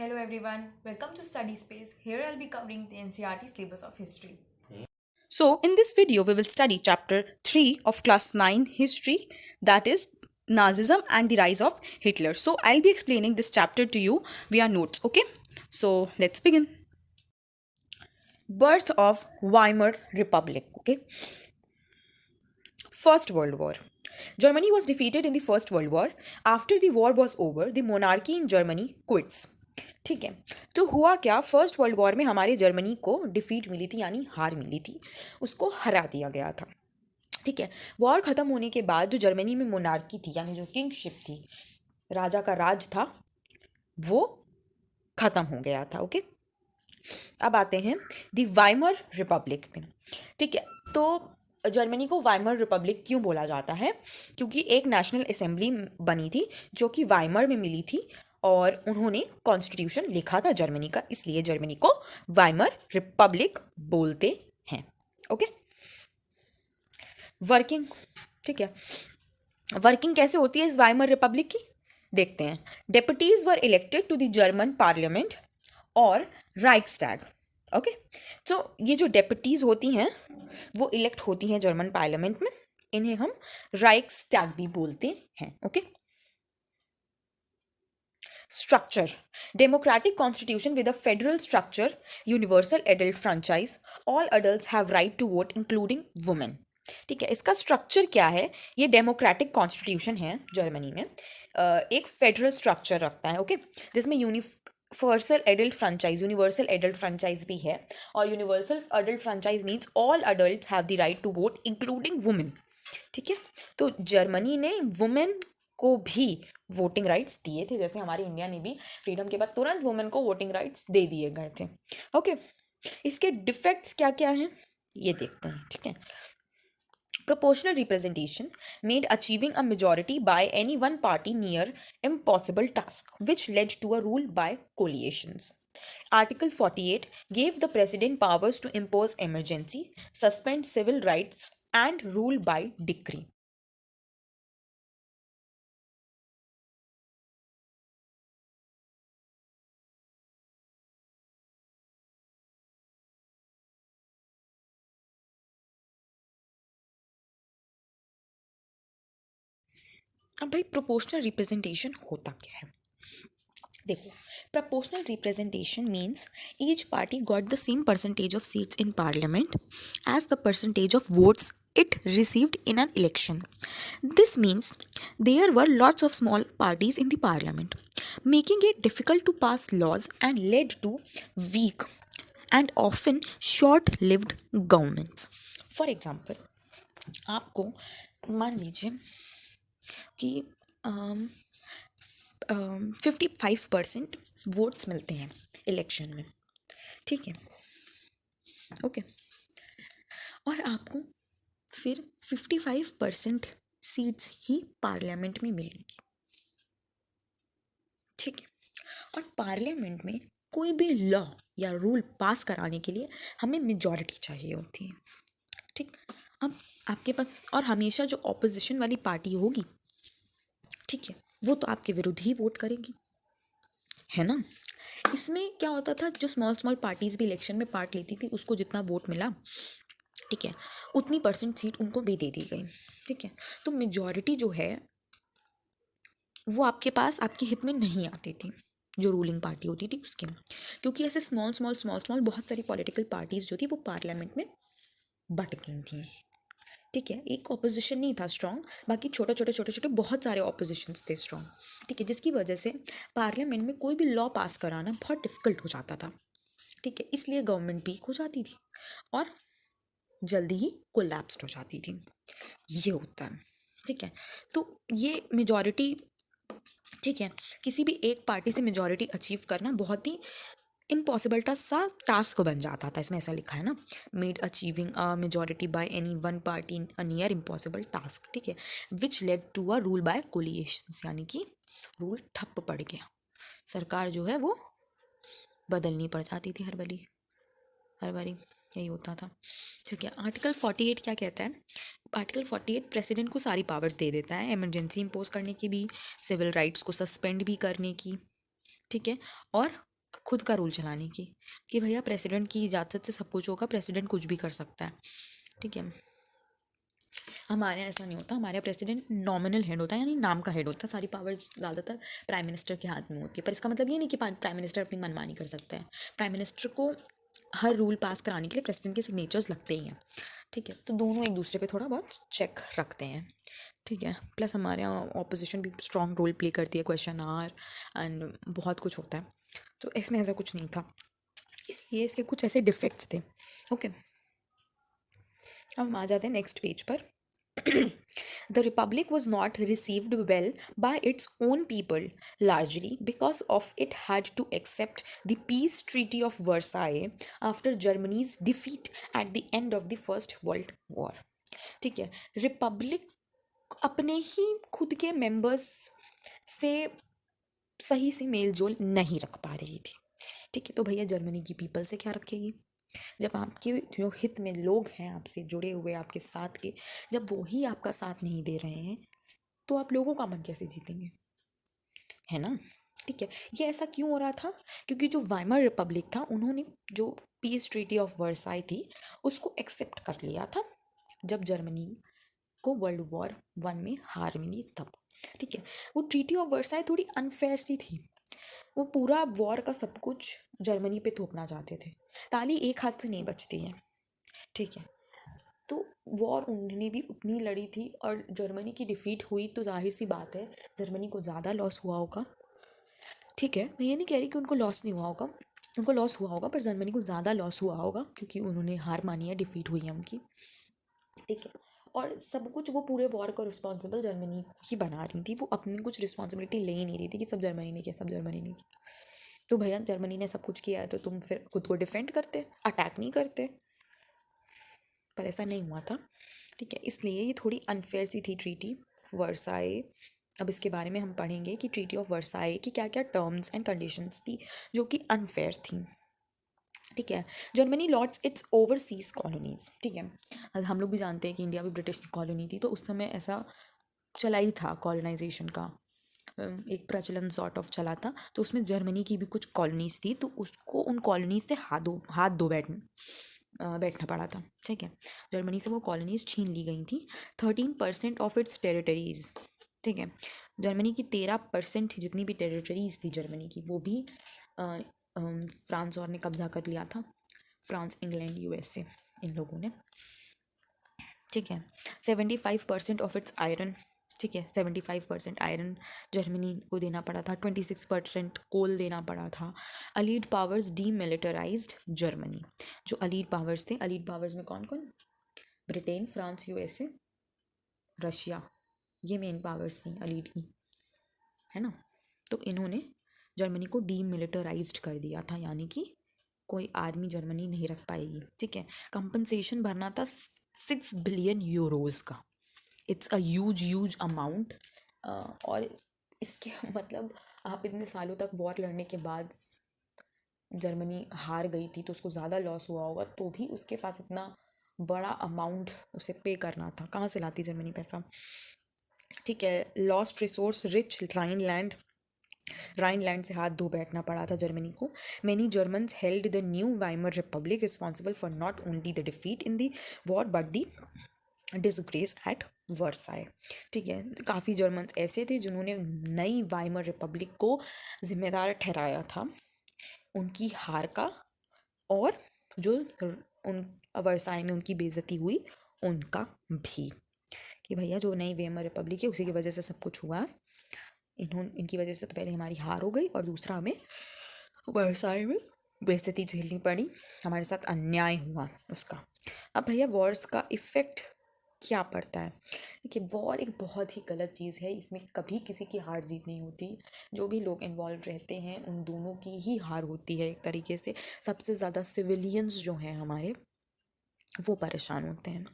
Hello everyone, welcome to Study Space. Here I'll be covering the NCERT syllabus of history. So, in this video, we will study chapter 3 of class 9 history, that is Nazism and the rise of Hitler. So, I'll be explaining this chapter to you via notes, okay? So, let's begin. Birth of Weimar Republic, okay? First World War. Germany was defeated in the First World War. After the war was over, the monarchy in Germany quits. ठीक है, तो हुआ क्या, first world war में हमारे Germany को defeat मिली थी, यानी हार मिली थी, उसको हरा दिया गया था। ठीक है, वॉर ख़त्म होने के बाद जो जर्मनी में मोनार्की थी, यानी जो किंगशिप थी, राजा का राज था, वो ख़त्म हो गया था। ओके, अब आते हैं दी वाइमर रिपब्लिक में। ठीक है, तो जर्मनी को वाइमर रिपब्लिक क्यों बोला जाता है? क्योंकि एक नेशनल असेंबली बनी थी जो कि वाइमर में मिली थी और उन्होंने कॉन्स्टिट्यूशन लिखा था जर्मनी का, इसलिए जर्मनी को वाइमर रिपब्लिक बोलते हैं। ओके, वर्किंग, ठीक है, वर्किंग कैसे होती है इस वाइमर रिपब्लिक की, देखते हैं। Deputies were elected to the German parliament और राइक्सटैग। ओके, तो ये जो डेपुटीज होती हैं वो इलेक्ट होती हैं जर्मन पार्लियामेंट में, इन्हें हम राइक्सटैग भी बोलते हैं। Okay, structure, democratic constitution with a federal structure, universal adult franchise, all adults have right to vote including women. ठीक है, इसका स्ट्रक्चर क्या है? ये डेमोक्रेटिक कॉन्स्टिट्यूशन है जर्मनी में, एक फेडरल स्ट्रक्चर रखता है। ओके, जिसमें यूनिवर्सल एडल्ट फ्रेंचाइज भी है, और universal adult franchise means all adults have the right to vote including women. ठीक है, तो जर्मनी ने वुमेन को भी वोटिंग राइट्स दिए थे, जैसे हमारे इंडिया ने भी फ्रीडम के बाद तुरंत वुमेन को वोटिंग राइट्स दे दिए गए थे। ओके, इसके डिफेक्ट्स क्या क्या हैं ये देखते हैं। ठीक है, proportional representation made achieving a majority by any one party near impossible task, which led to a rule by coalitions. Article 48 gave the president powers to impose emergency, suspend civil rights, and rule by decree. अब भाई proportional representation होता क्या है? देखो, proportional representation means each party got the same percentage of seats in parliament as the percentage of votes it received in an election. This means there were lots of small parties in the parliament, making it difficult to pass laws and led to weak and often short-lived governments. For example, आपको मान लीजिए कि 55% votes मिलते हैं election में। ठीक है, okay, और आपको फिर 55% सीट्स ही पार्लियामेंट में मिलेंगी। ठीक है, और पार्लियामेंट में कोई भी लॉ या रूल पास कराने के लिए हमें मेजॉरिटी चाहिए होती है। ठीक, अब आपके पास, और हमेशा जो ऑपोजिशन वाली पार्टी होगी, ठीक है, वो तो आपके विरुद्ध ही वोट करेगी, है ना। इसमें क्या होता था, जो स्मॉल स्मॉल पार्टीज भी इलेक्शन में पार्ट लेती थी, उसको जितना वोट मिला, ठीक है, उतनी परसेंट सीट उनको भी दे दी गई। ठीक है, तो मेजॉरिटी जो है वो आपके पास आपके हित में नहीं आती थी, जो रूलिंग पार्टी होती थी उसके में, क्योंकि ऐसे स्मॉल स्मॉल स्मॉल स्मॉल बहुत सारी पॉलिटिकल पार्टीज जो थी वो पार्लियामेंट में बट गई थी। ठीक है, एक ऑपोजिशन नहीं था स्ट्रॉन्ग, बाकी छोटे छोटे छोटे छोटे बहुत सारे ऑपोजिशंस थे स्ट्रॉन्ग। ठीक है, जिसकी वजह से पार्लियामेंट में कोई भी लॉ पास कराना बहुत डिफिकल्ट हो जाता था। ठीक है, इसलिए गवर्नमेंट वीक हो जाती थी और जल्दी ही कोलैप्स्ड हो जाती थी। ये होता है। ठीक है, तो ये मेजॉरिटी, ठीक है, किसी भी एक पार्टी से मेजॉरिटी अचीव करना बहुत ही इम्पॉसिबल सा टास्क बन जाता था। इसमें ऐसा लिखा है ना, made achieving a majority by any one party in a near impossible task. ठीक है, which led to a rule by coalitions, यानी कि रूल ठप्प पड़ गया, सरकार जो है वो बदलनी पड़ जाती थी हर बारी यही होता था। ठीक है, आर्टिकल 48 क्या कहता है? आर्टिकल 48 प्रेसिडेंट को सारी पावर्स दे देता है, इमरजेंसी इम्पोज करने की भी, सिविल राइट्स को सस्पेंड भी करने की। ठीक है, और खुद का रूल चलाने की, कि भैया प्रेसिडेंट की इजाज़त से सब कुछ होगा, प्रेसिडेंट कुछ भी कर सकता है, ठीक है। हमारे यहाँ ऐसा नहीं होता, हमारे यहाँ प्रेसिडेंट नॉमिनल हेड होता है, यानी नाम का हेड होता है, सारी पावर्स ज़्यादातर प्राइम मिनिस्टर के हाथ में होती है। पर इसका मतलब ये नहीं कि प्राइम मिनिस्टर अपनी मनमानी कर सकता है। प्राइम मिनिस्टर को हर रूल पास कराने के लिए प्रेसिडेंट के सिग्नेचर्स लगते ही हैं, ठीक है। तो दोनों एक दूसरे पे थोड़ा बहुत चेक रखते हैं, ठीक है। प्लस हमारे यहाँ ऑपोजिशन भी स्ट्रॉन्ग रोल प्ले करती है, क्वेश्चन आवर एंड बहुत कुछ होता है, तो इसमें ऐसा कुछ नहीं था, इसलिए इसके कुछ ऐसे डिफेक्ट्स थे, ओके। अब हम आ जाते हैं नेक्स्ट पेज पर। The republic was not received well by its own people, largely because of it had to accept the peace treaty of Versailles after Germany's defeat at the end of the First World War. ठीक है, Republic अपने ही खुद के members से सही से mail जोल नहीं रख पा रही थी, ठीक है। तो भैया जर्मनी की पीपल से क्या रखेगी, जब आपके जो हित में लोग हैं आपसे जुड़े हुए, आपके साथ के, जब वो ही आपका साथ नहीं दे रहे हैं, तो आप लोगों का मन कैसे जीतेंगे, है ना, ठीक है। ये ऐसा क्यों हो रहा था, क्योंकि जो वाइमर रिपब्लिक था, उन्होंने जो पीस ट्रीटी ऑफ वर्साई थी उसको एक्सेप्ट कर लिया था जब जर्मनी को वर्ल्ड वॉर 1 में हार मिली तब, ठीक है। वो ट्रीटी ऑफ वर्साई थोड़ी अनफेयर सी थी, वो पूरा वॉर का सब कुछ जर्मनी पे थोपना चाहते थे, ताली एक हाथ से नहीं बचती है, ठीक है। तो वॉर उन्होंने भी उतनी लड़ी थी और जर्मनी की डिफीट हुई, तो जाहिर सी बात है जर्मनी को ज़्यादा लॉस हुआ होगा, ठीक है। मैं ये नहीं कह रही कि उनको लॉस नहीं हुआ होगा, उनको लॉस हुआ होगा, पर जर्मनी को ज़्यादा लॉस हुआ होगा क्योंकि उन्होंने हार मानी है, डिफीट हुई है उनकी, ठीक है। और सब कुछ वो पूरे वॉर का रिस्पॉन्सिबल जर्मनी ही बना रही थी, वो अपनी कुछ रिस्पॉन्सिबिलिटी ले ही नहीं रही थी कि सब जर्मनी ने किया, सब जर्मनी ने किया। तो भैया जर्मनी ने सब कुछ किया है तो तुम फिर खुद को डिफेंड करते, अटैक नहीं करते, पर ऐसा नहीं हुआ था, ठीक है। इसलिए ये थोड़ी अनफेयर सी थी ट्रीटी वर्साई। अब इसके बारे में हम पढ़ेंगे कि ट्रीटी ऑफ वर्साई की क्या क्या टर्म्स एंड कंडीशंस थी जो कि अनफेयर थी, ठीक है। Germany lots it's overseas colonies, ठीक है। हम लोग भी जानते हैं कि इंडिया भी ब्रिटिश की कॉलोनी थी, तो उस समय ऐसा चला ही था कॉलोनाइजेशन का, एक प्रचलन सॉर्ट ऑफ चला था, तो उसमें जर्मनी की भी कुछ कॉलोनीज थी, तो उसको उन कॉलोनीज से हाथ धो बैठना पड़ा था, ठीक है। जर्मनी से वो कॉलोनीज छीन ली गई थी। 13% ऑफ इट्स टेरिटरीज, ठीक है। जर्मनी की 13% जितनी भी टेरिटरीज थी जर्मनी की, वो भी फ्रांस और ने कब्जा कर लिया था, फ्रांस, इंग्लैंड, यूएसए, इन लोगों ने, ठीक है। 75% ऑफ इट्स आयरन, ठीक है, 75% आयरन जर्मनी को देना पड़ा था, 26% कोल देना पड़ा था। अलीड पावर्स डीमिलिटराइज्ड जर्मनी, जो अलीड पावर्स थे, अलीड पावर्स में कौन कौन, ब्रिटेन, फ्रांस, यूएसए, रशिया, ये मेन पावर्स थी अलीड की, है ना। तो इन्होंने जर्मनी को डीमिलिटराइज्ड कर दिया था, यानी कि कोई आर्मी जर्मनी नहीं रख पाएगी, ठीक है। कंपनसेशन भरना था 6 बिलियन यूरोज का, इट्स अ ह्यूज अमाउंट। और इसके मतलब आप इतने सालों तक वॉर लड़ने के बाद जर्मनी हार गई थी तो उसको ज़्यादा लॉस हुआ होगा, तो भी उसके पास इतना बड़ा अमाउंट उसे पे करना था, कहाँ से लाती जर्मनी पैसा, ठीक है। लॉस्ट रिसोर्स रिच राइनलैंड से हाथ धो बैठना पड़ा था जर्मनी को। Many Germans held the new Weimar Republic responsible for not only the defeat in the war but the disgrace at Versailles, ठीक है। काफ़ी जर्मन्स ऐसे थे जिन्होंने नई वाइमर रिपब्लिक को जिम्मेदार ठहराया था उनकी हार का, और जो उन वर्साई में उनकी बेइज्जती हुई उनका भी, कि भैया जो नई वेमर रिपब्लिक है उसी की वजह से सब कुछ हुआ है, इनकी वजह से तो पहले हमारी हार हो गई और दूसरा हमें वर्साई में बेइज्जती झेलनी पड़ी, हमारे साथ अन्याय हुआ उसका। अब भैया वॉर्स का इफ़ेक्ट क्या पड़ता है, देखिए वॉर एक बहुत ही गलत चीज़ है, इसमें कभी किसी की हार जीत नहीं होती, जो भी लोग इन्वॉल्व रहते हैं उन दोनों की ही हार होती है एक तरीके से। सबसे ज़्यादा सिविलियंस जो हैं हमारे वो परेशान होते हैं,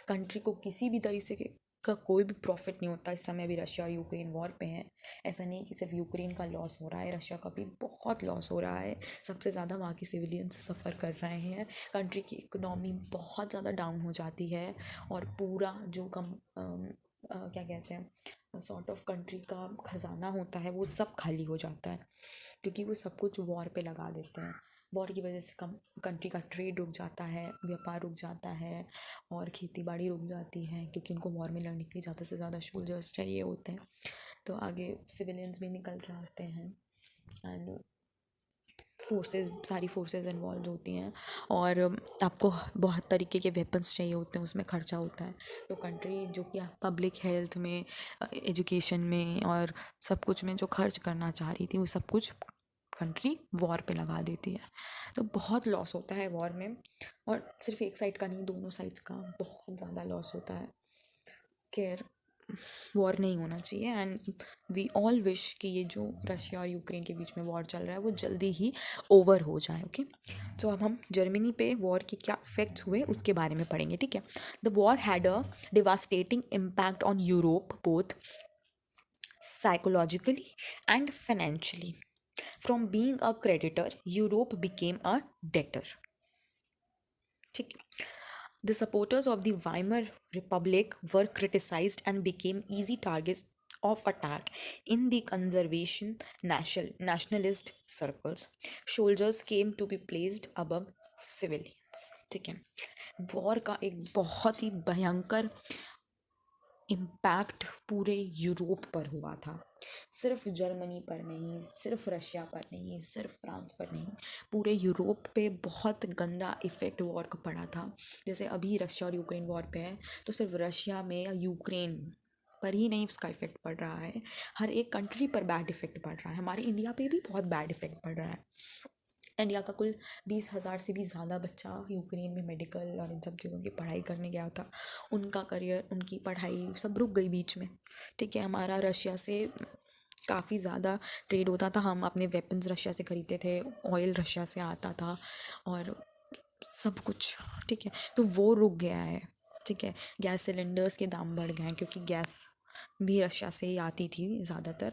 कंट्री को किसी भी तरीके का कोई भी प्रॉफिट नहीं होता। इस समय भी रशिया और यूक्रेन वॉर पे हैं, ऐसा नहीं कि सिर्फ यूक्रेन का लॉस हो रहा है, रशिया का भी बहुत लॉस हो रहा है, सबसे ज़्यादा वहाँ की सिविलियंस सफ़र कर रहे हैं, कंट्री की इकोनॉमी बहुत ज़्यादा डाउन हो जाती है, और पूरा जो क्या कहते हैं सॉर्ट ऑफ कंट्री का खजाना होता है वो सब खाली हो जाता है, क्योंकि वो सब कुछ वॉर पे लगा देते हैं। वॉर की वजह से कंट्री का ट्रेड रुक जाता है, व्यापार रुक जाता है और खेती बाड़ी रुक जाती है, क्योंकि उनको वॉर में लड़ने के लिए ज़्यादा से ज़्यादा सोल्जर्स चाहिए होते हैं। तो आगे सिविलियंस भी निकल के आते हैं एंड सारी फोर्सेस इन्वॉल्व होती हैं और आपको बहुत तरीके के वेपन्स चाहिए होते हैं, उसमें खर्चा होता है। तो कंट्री जो कि पब्लिक हेल्थ में, एजुकेशन में और सब कुछ में जो खर्च करना चाह रही थी वो सब कुछ कंट्री वॉर पे लगा देती है। तो बहुत लॉस होता है वॉर में, और सिर्फ एक साइड का नहीं, दोनों साइड्स का बहुत ज़्यादा लॉस होता है। खैर, वॉर नहीं होना चाहिए एंड वी ऑल विश कि ये जो रशिया और यूक्रेन के बीच में वॉर चल रहा है वो जल्दी ही ओवर हो जाए। ओके, तो अब हम जर्मनी पे वॉर के क्या इफेक्ट्स हुए उसके बारे में पढ़ेंगे। ठीक है, the war had a devastating impact on Europe both psychologically and financially. From being a creditor, Europe became a debtor. ठीक है, the supporters of the Weimar Republic were criticized and became easy targets of attack in the conservation nationalist circles. Soldiers came to be placed above civilians. ठीक है, war का एक बहुत ही भयंकर impact पूरे Europe पर हुआ था। सिर्फ जर्मनी पर नहीं, सिर्फ रशिया पर नहीं, सिर्फ फ्रांस पर नहीं, पूरे यूरोप पे बहुत गंदा इफ़ेक्ट वॉर का पड़ा था। जैसे अभी रशिया और यूक्रेन वॉर पे है, तो सिर्फ रशिया में या यूक्रेन पर ही नहीं उसका इफ़ेक्ट पड़ रहा है, हर एक कंट्री पर बैड इफ़ेक्ट पड़ रहा है। हमारे इंडिया पे भी बहुत बैड इफ़ेक्ट पड़ रहा है। इंडिया का कुल 20,000 से भी ज़्यादा बच्चा यूक्रेन में मेडिकल और इन सब चीज़ों की पढ़ाई करने गया था। उनका करियर, उनकी पढ़ाई सब रुक गई बीच में। ठीक है, हमारा रशिया से काफ़ी ज़्यादा ट्रेड होता था, हम अपने वेपन्स रशिया से खरीदते थे, ऑयल रशिया से आता था और सब कुछ। ठीक है, तो वो रुक गया है। ठीक है, गैस सिलेंडर्स के दाम बढ़ गए हैं क्योंकि गैस भी रशिया से ही आती थी ज़्यादातर।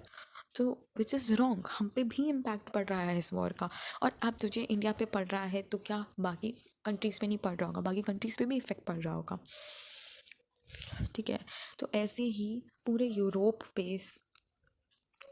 तो विच इज़ रॉन्ग, हम पे भी इम्पैक्ट पड़ रहा है इस वॉर का। और अब तुझे इंडिया पे पड़ रहा है तो क्या बाकी कंट्रीज़ पे नहीं पड़ रहा होगा? बाकी कंट्रीज़ पे भी इफ़ेक्ट पड़ रहा होगा। ठीक है, तो ऐसे ही पूरे यूरोप पे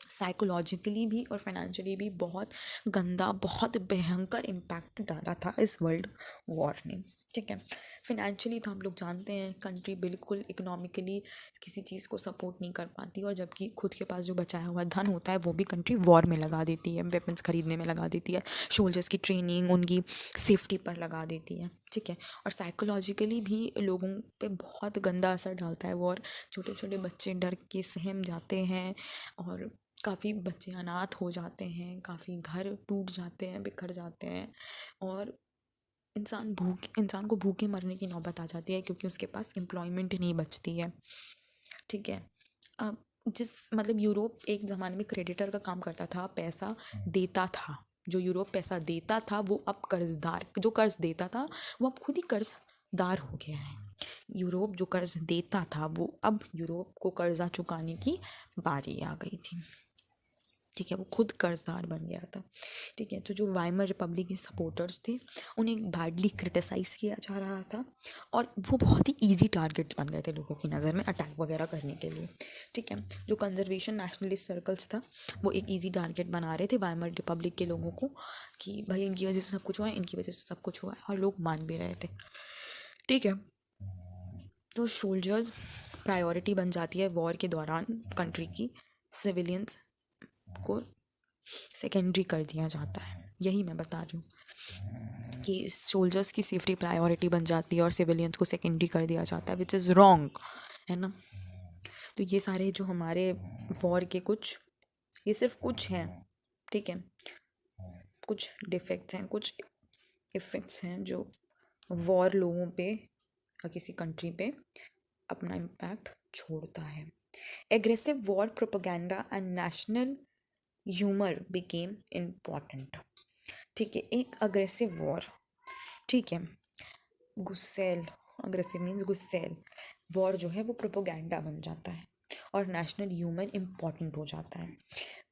साइकोलॉजिकली भी और फाइनेंशियली भी बहुत गंदा, बहुत भयंकर इम्पैक्ट डाला था इस वर्ल्ड वॉर ने। ठीक है, फिनेंशियली तो हम लोग जानते हैं कंट्री बिल्कुल इकोनॉमिकली किसी चीज़ को सपोर्ट नहीं कर पाती, और जबकि खुद के पास जो बचाया हुआ धन होता है वो भी कंट्री वॉर में लगा देती है, वेपन्स खरीदने में लगा देती है, सोल्जर्स की ट्रेनिंग, उनकी सेफ्टी पर लगा देती है। ठीक है, और साइकोलॉजिकली भी लोगों पे बहुत गंदा असर डालता है वॉर। छोटे छोटे बच्चे डर के सहम जाते हैं और काफ़ी बच्चे अनाथ हो जाते हैं, काफ़ी घर टूट जाते हैं, बिखर जाते हैं, और इंसान को भूखे मरने की नौबत आ जाती है क्योंकि उसके पास एम्प्लॉयमेंट नहीं बचती है। ठीक है, अब मतलब यूरोप एक ज़माने में क्रेडिटर का काम करता था, पैसा देता था। जो यूरोप पैसा देता था वो अब कर्जदार, जो कर्ज देता था वो अब खुद ही कर्जदार हो गया है। यूरोप जो कर्ज देता था वो अब यूरोप को कर्जा चुकाने की बारी आ गई थी। ठीक है, वो खुद कर्जदार बन गया था। ठीक है, तो जो वाइमर रिपब्लिक के सपोर्टर्स थे उन्हें बैडली क्रिटिसाइज़ किया जा रहा था और वो बहुत ही इजी टारगेट्स बन गए थे लोगों की नज़र में अटैक वगैरह करने के लिए। ठीक है, जो कंजर्वेशन नेशनलिस्ट सर्कल्स था वो एक इजी टारगेट बना रहे थे वाइमर रिपब्लिक के लोगों को कि भाई इनकी वजह से सब कुछ हुआ है, इनकी वजह से सब कुछ हुआ है, और लोग मान भी रहे थे। ठीक है, तो सोल्जर्स प्रायोरिटी बन जाती है वॉर के दौरान कंट्री की, सिविलियंस को सेकेंडरी कर दिया जाता है। यही मैं बता रही हूँ कि सोल्जर्स की सेफ्टी प्रायोरिटी बन जाती है और सिविलियंस को सेकेंडरी कर दिया जाता है, विच इज़ रॉन्ग, है ना। तो ये सारे जो हमारे वॉर के कुछ, ये सिर्फ कुछ हैं। ठीक है, कुछ डिफेक्ट्स हैं, कुछ इफ़ेक्ट्स हैं जो वॉर लोगों पे या किसी कंट्री पे अपना इम्पैक्ट छोड़ता है। Aggressive war propaganda and national humour became important. ठीक है, एक अग्रेसिव वॉर, ठीक है, गुस्सैल, अग्रेसिव मीन्स गुस्सैल वॉर जो है वो प्रोपेगेंडा बन जाता है और नेशनल ह्यूमर इम्पॉर्टेंट हो जाता है।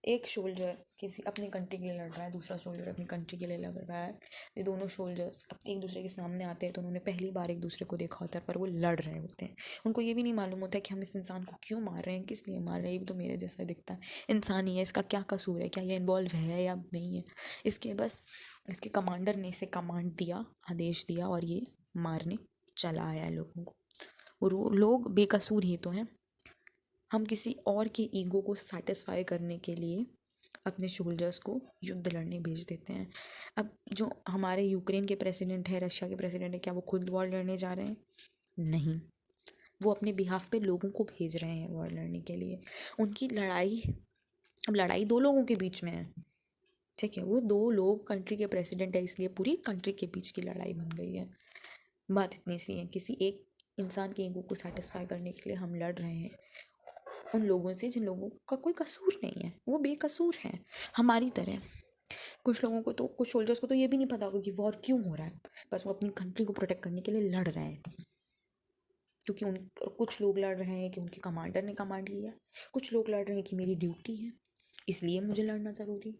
एक सोल्जर किसी अपनी कंट्री के लिए लड़ रहा है, दूसरा सोल्जर अपनी कंट्री के लिए लड़ रहा है। ये दोनों सोल्जर्स अब एक दूसरे के सामने आते हैं तो उन्होंने पहली बार एक दूसरे को देखा होता है, पर वो लड़ रहे होते हैं। उनको ये भी नहीं मालूम होता है कि हम इस इंसान को क्यों मार रहे हैं, किस लिए मार रहे हैं। ये भी तो मेरे जैसा दिखता है, इंसान ही है, इसका क्या कसूर है, क्या ये इन्वॉल्व है या नहीं है। इसके कमांडर ने इसे कमांड दिया, आदेश दिया, और ये मारने चला आया है लोगों को। वो लोग बेकसूर ही तो हैं। हम किसी और के ईगो को सेटिस्फाई करने के लिए अपने सोल्जर्स को युद्ध लड़ने भेज देते हैं। अब जो हमारे यूक्रेन के प्रेसिडेंट है, रशिया के प्रेसिडेंट है, क्या वो खुद वॉर लड़ने जा रहे हैं? नहीं, वो अपने बिहाफ पे लोगों को भेज रहे हैं वॉर लड़ने के लिए। उनकी लड़ाई, अब लड़ाई दो लोगों के बीच में है, ठीक है, वो दो लोग कंट्री के प्रेसिडेंट है, इसलिए पूरी कंट्री के बीच की लड़ाई बन गई है। बात इतनी सी है, किसी एक इंसान के ईगो को सेटिस्फाई करने के लिए हम लड़ रहे हैं उन लोगों से जिन लोगों का कोई कसूर नहीं है, वो बेकसूर हैं हमारी तरह। कुछ लोगों को तो, कुछ सोल्जर्स को तो ये भी नहीं पता होगा कि वॉर क्यों हो रहा है, बस वो अपनी कंट्री को प्रोटेक्ट करने के लिए लड़ रहे हैं। क्योंकि कुछ लोग लड़ रहे हैं कि उनके कमांडर ने कमांड लिया, कुछ लोग लड़ रहे हैं कि मेरी ड्यूटी है इसलिए मुझे लड़ना ज़रूरी,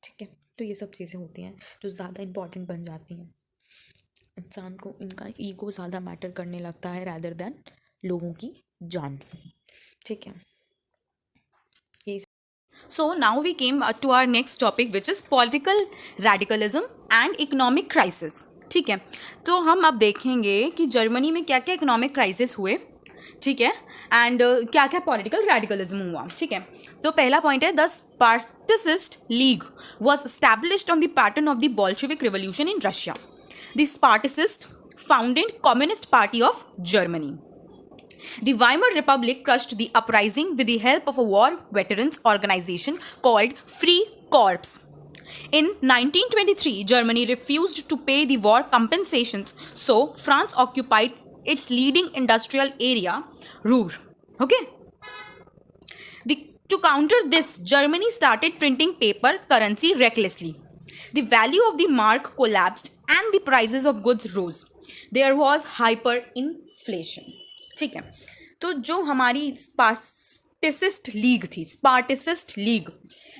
ठीक है। तो ये सब चीज़ें होती हैं जो ज़्यादा इम्पॉर्टेंट बन जाती हैं। इंसान को इनका ईगो ज़्यादा मैटर करने लगता है रैदर देन लोगों की जान, ठीक है। So now we came to our next topic, which is political radicalism and economic crisis. ठीक है, तो हम अब देखेंगे कि जर्मनी में क्या क्या इकोनॉमिक क्राइसिस हुए, ठीक है, एंड क्या क्या पॉलिटिकल रेडिकलिज्म हुआ, ठीक है। तो पहला पॉइंट है, the Spartacist league was established on the pattern of the Bolshevik revolution in Russia. The Spartacist founded Communist Party of Germany. The Weimar Republic crushed the uprising with the help of a war veterans organization called Free Corps. In 1923, Germany refused to pay the war compensations, so France occupied its leading industrial area, Ruhr. Okay? To counter this, Germany started printing paper currency recklessly. The value of the mark collapsed and the prices of goods rose. There was hyperinflation. ठीक है, तो जो हमारी स्पार्टिसिस्ट league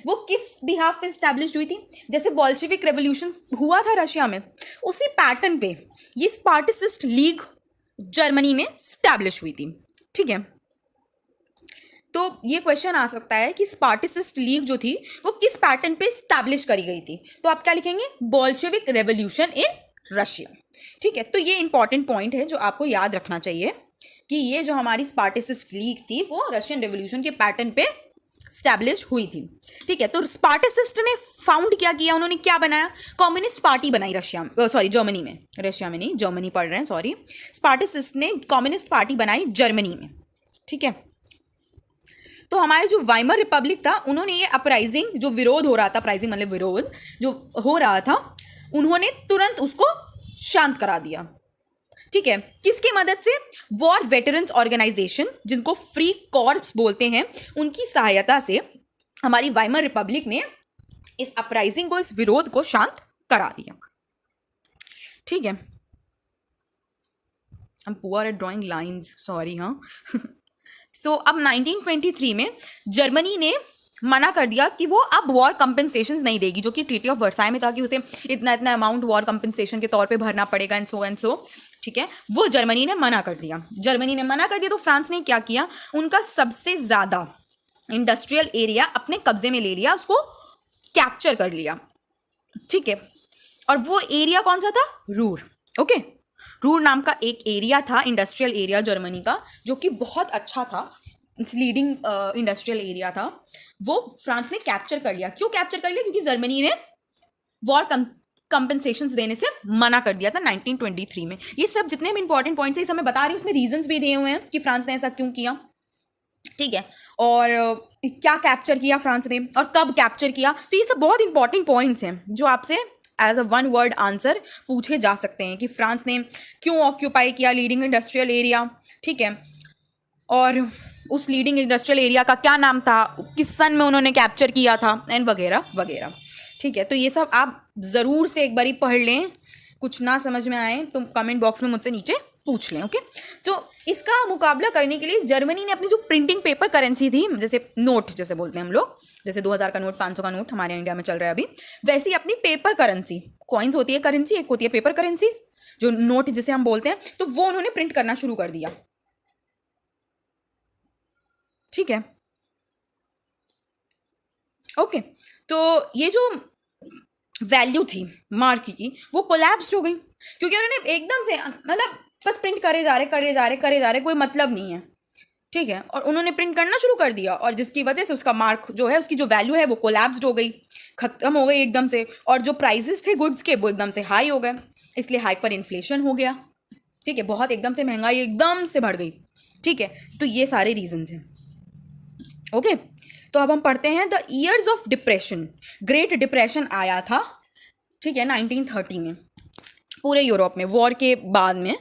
वो किस behalf पे establish हुई थी? जैसे बॉल्शेविक रेवोल्यूशन हुआ था रशिया में, उसी पैटर्न पे ये स्पार्टिसिस्ट लीग जर्मनी में स्टैब्लिश हुई थी, ठीक है। तो ये क्वेश्चन आ सकता है कि स्पार्टिसिस्ट लीग जो थी वो किस पैटर्न पे स्टैब्लिश करी गई थी? तो आप क्या लिखेंगे? बॉल्शेविक रेवोल्यूशन इन रशिया, ठीक है। तो ये इंपॉर्टेंट पॉइंट है जो आपको याद रखना चाहिए कि ये जो हमारी स्पार्टिसिस्ट लीग थी वो रशियन रेवोल्यूशन के पैटर्न पे स्टैब्लिश हुई थी, ठीक है। तो स्पार्टिसिस्ट ने फाउंड क्या किया, उन्होंने क्या बनाया? कम्युनिस्ट पार्टी बनाई जर्मनी में, रशिया में नहीं, जर्मनी पढ़ रहे हैं, सॉरी। स्पार्टिसिस्ट ने कम्युनिस्ट पार्टी बनाई जर्मनी में, ठीक है। तो हमारे जो वाइमर रिपब्लिक था, उन्होंने ये अपराइजिंग जो विरोध हो रहा था, अपराइजिंग मतलब विरोध जो हो रहा था, उन्होंने तुरंत उसको शांत करा दिया, ठीक है। किसकी मदद से? वॉर वेटरन्स ऑर्गेनाइजेशन, जिनको फ्री कॉर्प्स बोलते हैं, उनकी सहायता से हमारी वाइमर रिपब्लिक ने इस अपराइजिंग को, इस विरोध को शांत करा दिया, ठीक है। I'm poor at drawing lines, sorry, हाँ। सो अब 1923 में जर्मनी ने मना कर दिया कि वो अब वॉर कंपेंसेशंस नहीं देगी, जो कि ट्रीटी ऑफ वर्साई में था कि उसे इतना इतना अमाउंट वॉर कंपेंसेशन के तौर पे भरना पड़ेगा एंड सो, ठीक है। वो जर्मनी ने मना कर दिया। तो फ्रांस ने क्या किया? उनका सबसे ज़्यादा इंडस्ट्रियल एरिया अपने कब्जे में ले लिया, उसको कैप्चर कर लिया, ठीक है। और वो एरिया कौन सा था? Ruhr, okay. रूर नाम का एक एरिया था, इंडस्ट्रियल एरिया जर्मनी का, जो कि बहुत अच्छा था, लीडिंग इंडस्ट्रियल एरिया था। वो फ्रांस ने कैप्चर कर लिया। क्यों कैप्चर कर लिया? क्योंकि जर्मनी ने वॉर कंपेंसेशंस देने से मना कर दिया था 1923 में। ये सब जितने भी इंपॉर्टेंट पॉइंट्स हैं, ये सब मैं बता रही हूँ, उसमें रीजंस भी दिए हुए हैं कि फ्रांस ने ऐसा क्यों किया, ठीक है, और क्या कैप्चर किया फ्रांस ने और कब कैप्चर किया। तो ये सब बहुत इंपॉर्टेंट पॉइंट्स हैं जो आपसे as a one word answer पूछे जा सकते हैं कि फ्रांस ने क्यों ऑक्यूपाई किया लीडिंग इंडस्ट्रियल एरिया, ठीक है, और उस लीडिंग इंडस्ट्रियल एरिया का क्या नाम था, किस सन में उन्होंने कैप्चर किया था, एंड वगैरह वगैरह, ठीक है। तो ये सब आप ज़रूर से एक बारी पढ़ लें। कुछ ना समझ में आए तो कमेंट बॉक्स में मुझसे नीचे पूछ लें। ओके, तो इसका मुकाबला करने के लिए जर्मनी ने अपनी जो प्रिंटिंग पेपर करेंसी थी, जैसे नोट जैसे बोलते हैं हम लोग, जैसे 2000 का नोट, 500 का नोट हमारे इंडिया में चल रहा है अभी, वैसे ही अपनी पेपर करेंसी, कॉइन्स होती है करेंसी, एक होती है पेपर करेंसी जो नोट जिसे हम बोलते हैं, तो वो उन्होंने प्रिंट करना शुरू कर दिया। ठीक है, ओके, तो ये जो वैल्यू थी मार्क की वो कोलैप्स हो गई, क्योंकि उन्होंने एकदम से मतलब बस प्रिंट करे जा रहे, कोई मतलब नहीं है। ठीक है, और उन्होंने प्रिंट करना शुरू कर दिया, और जिसकी वजह से उसका मार्क जो है, उसकी जो वैल्यू है वो कोलैप्स्ड हो गई, खत्म हो गई एकदम से, और जो प्राइसेस थे गुड्स के वो एकदम से हाई हो गए, इसलिए हाइपर इन्फ्लेशन हो गया। ठीक है, बहुत एकदम से महंगाई एकदम से बढ़ गई। ठीक है, तो ये सारे रीजंस हैं। ओके, तो अब हम पढ़ते हैं the years of depression. Great depression आया था, ठीक है, 1930 में पूरे यूरोप में, वॉर के बाद में।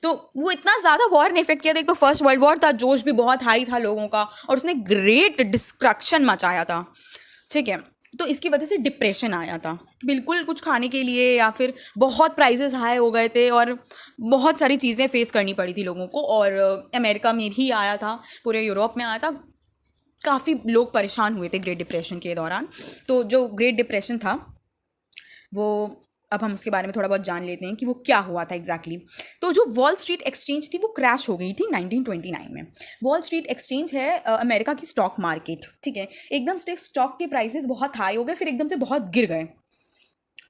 तो वो इतना ज़्यादा वॉर ने इफेक्ट किया था, एक तो फर्स्ट वर्ल्ड वॉर था, जोश भी बहुत हाई था लोगों का, और उसने ग्रेट डिस्ट्रक्शन मचाया था। ठीक है, तो इसकी वजह से डिप्रेशन आया था, बिल्कुल कुछ खाने के लिए, या फिर बहुत प्राइसेस हाई हो गए थे, और बहुत सारी चीज़ें फेस करनी पड़ी थी लोगों को, और अमेरिका में भी आया था, पूरे यूरोप में आया था, काफ़ी लोग परेशान हुए थे ग्रेट डिप्रेशन के दौरान। तो जो ग्रेट डिप्रेशन था वो, अब हम उसके बारे में थोड़ा बहुत जान लेते हैं कि वो क्या हुआ था एग्जैक्टली। तो जो वॉल स्ट्रीट एक्सचेंज थी वो क्रैश हो गई थी 1929 में। वॉल स्ट्रीट एक्सचेंज है अमेरिका की स्टॉक मार्केट। ठीक है, एकदम से स्टॉक के प्राइसेस बहुत हाई हो गए, फिर एकदम से बहुत गिर गए।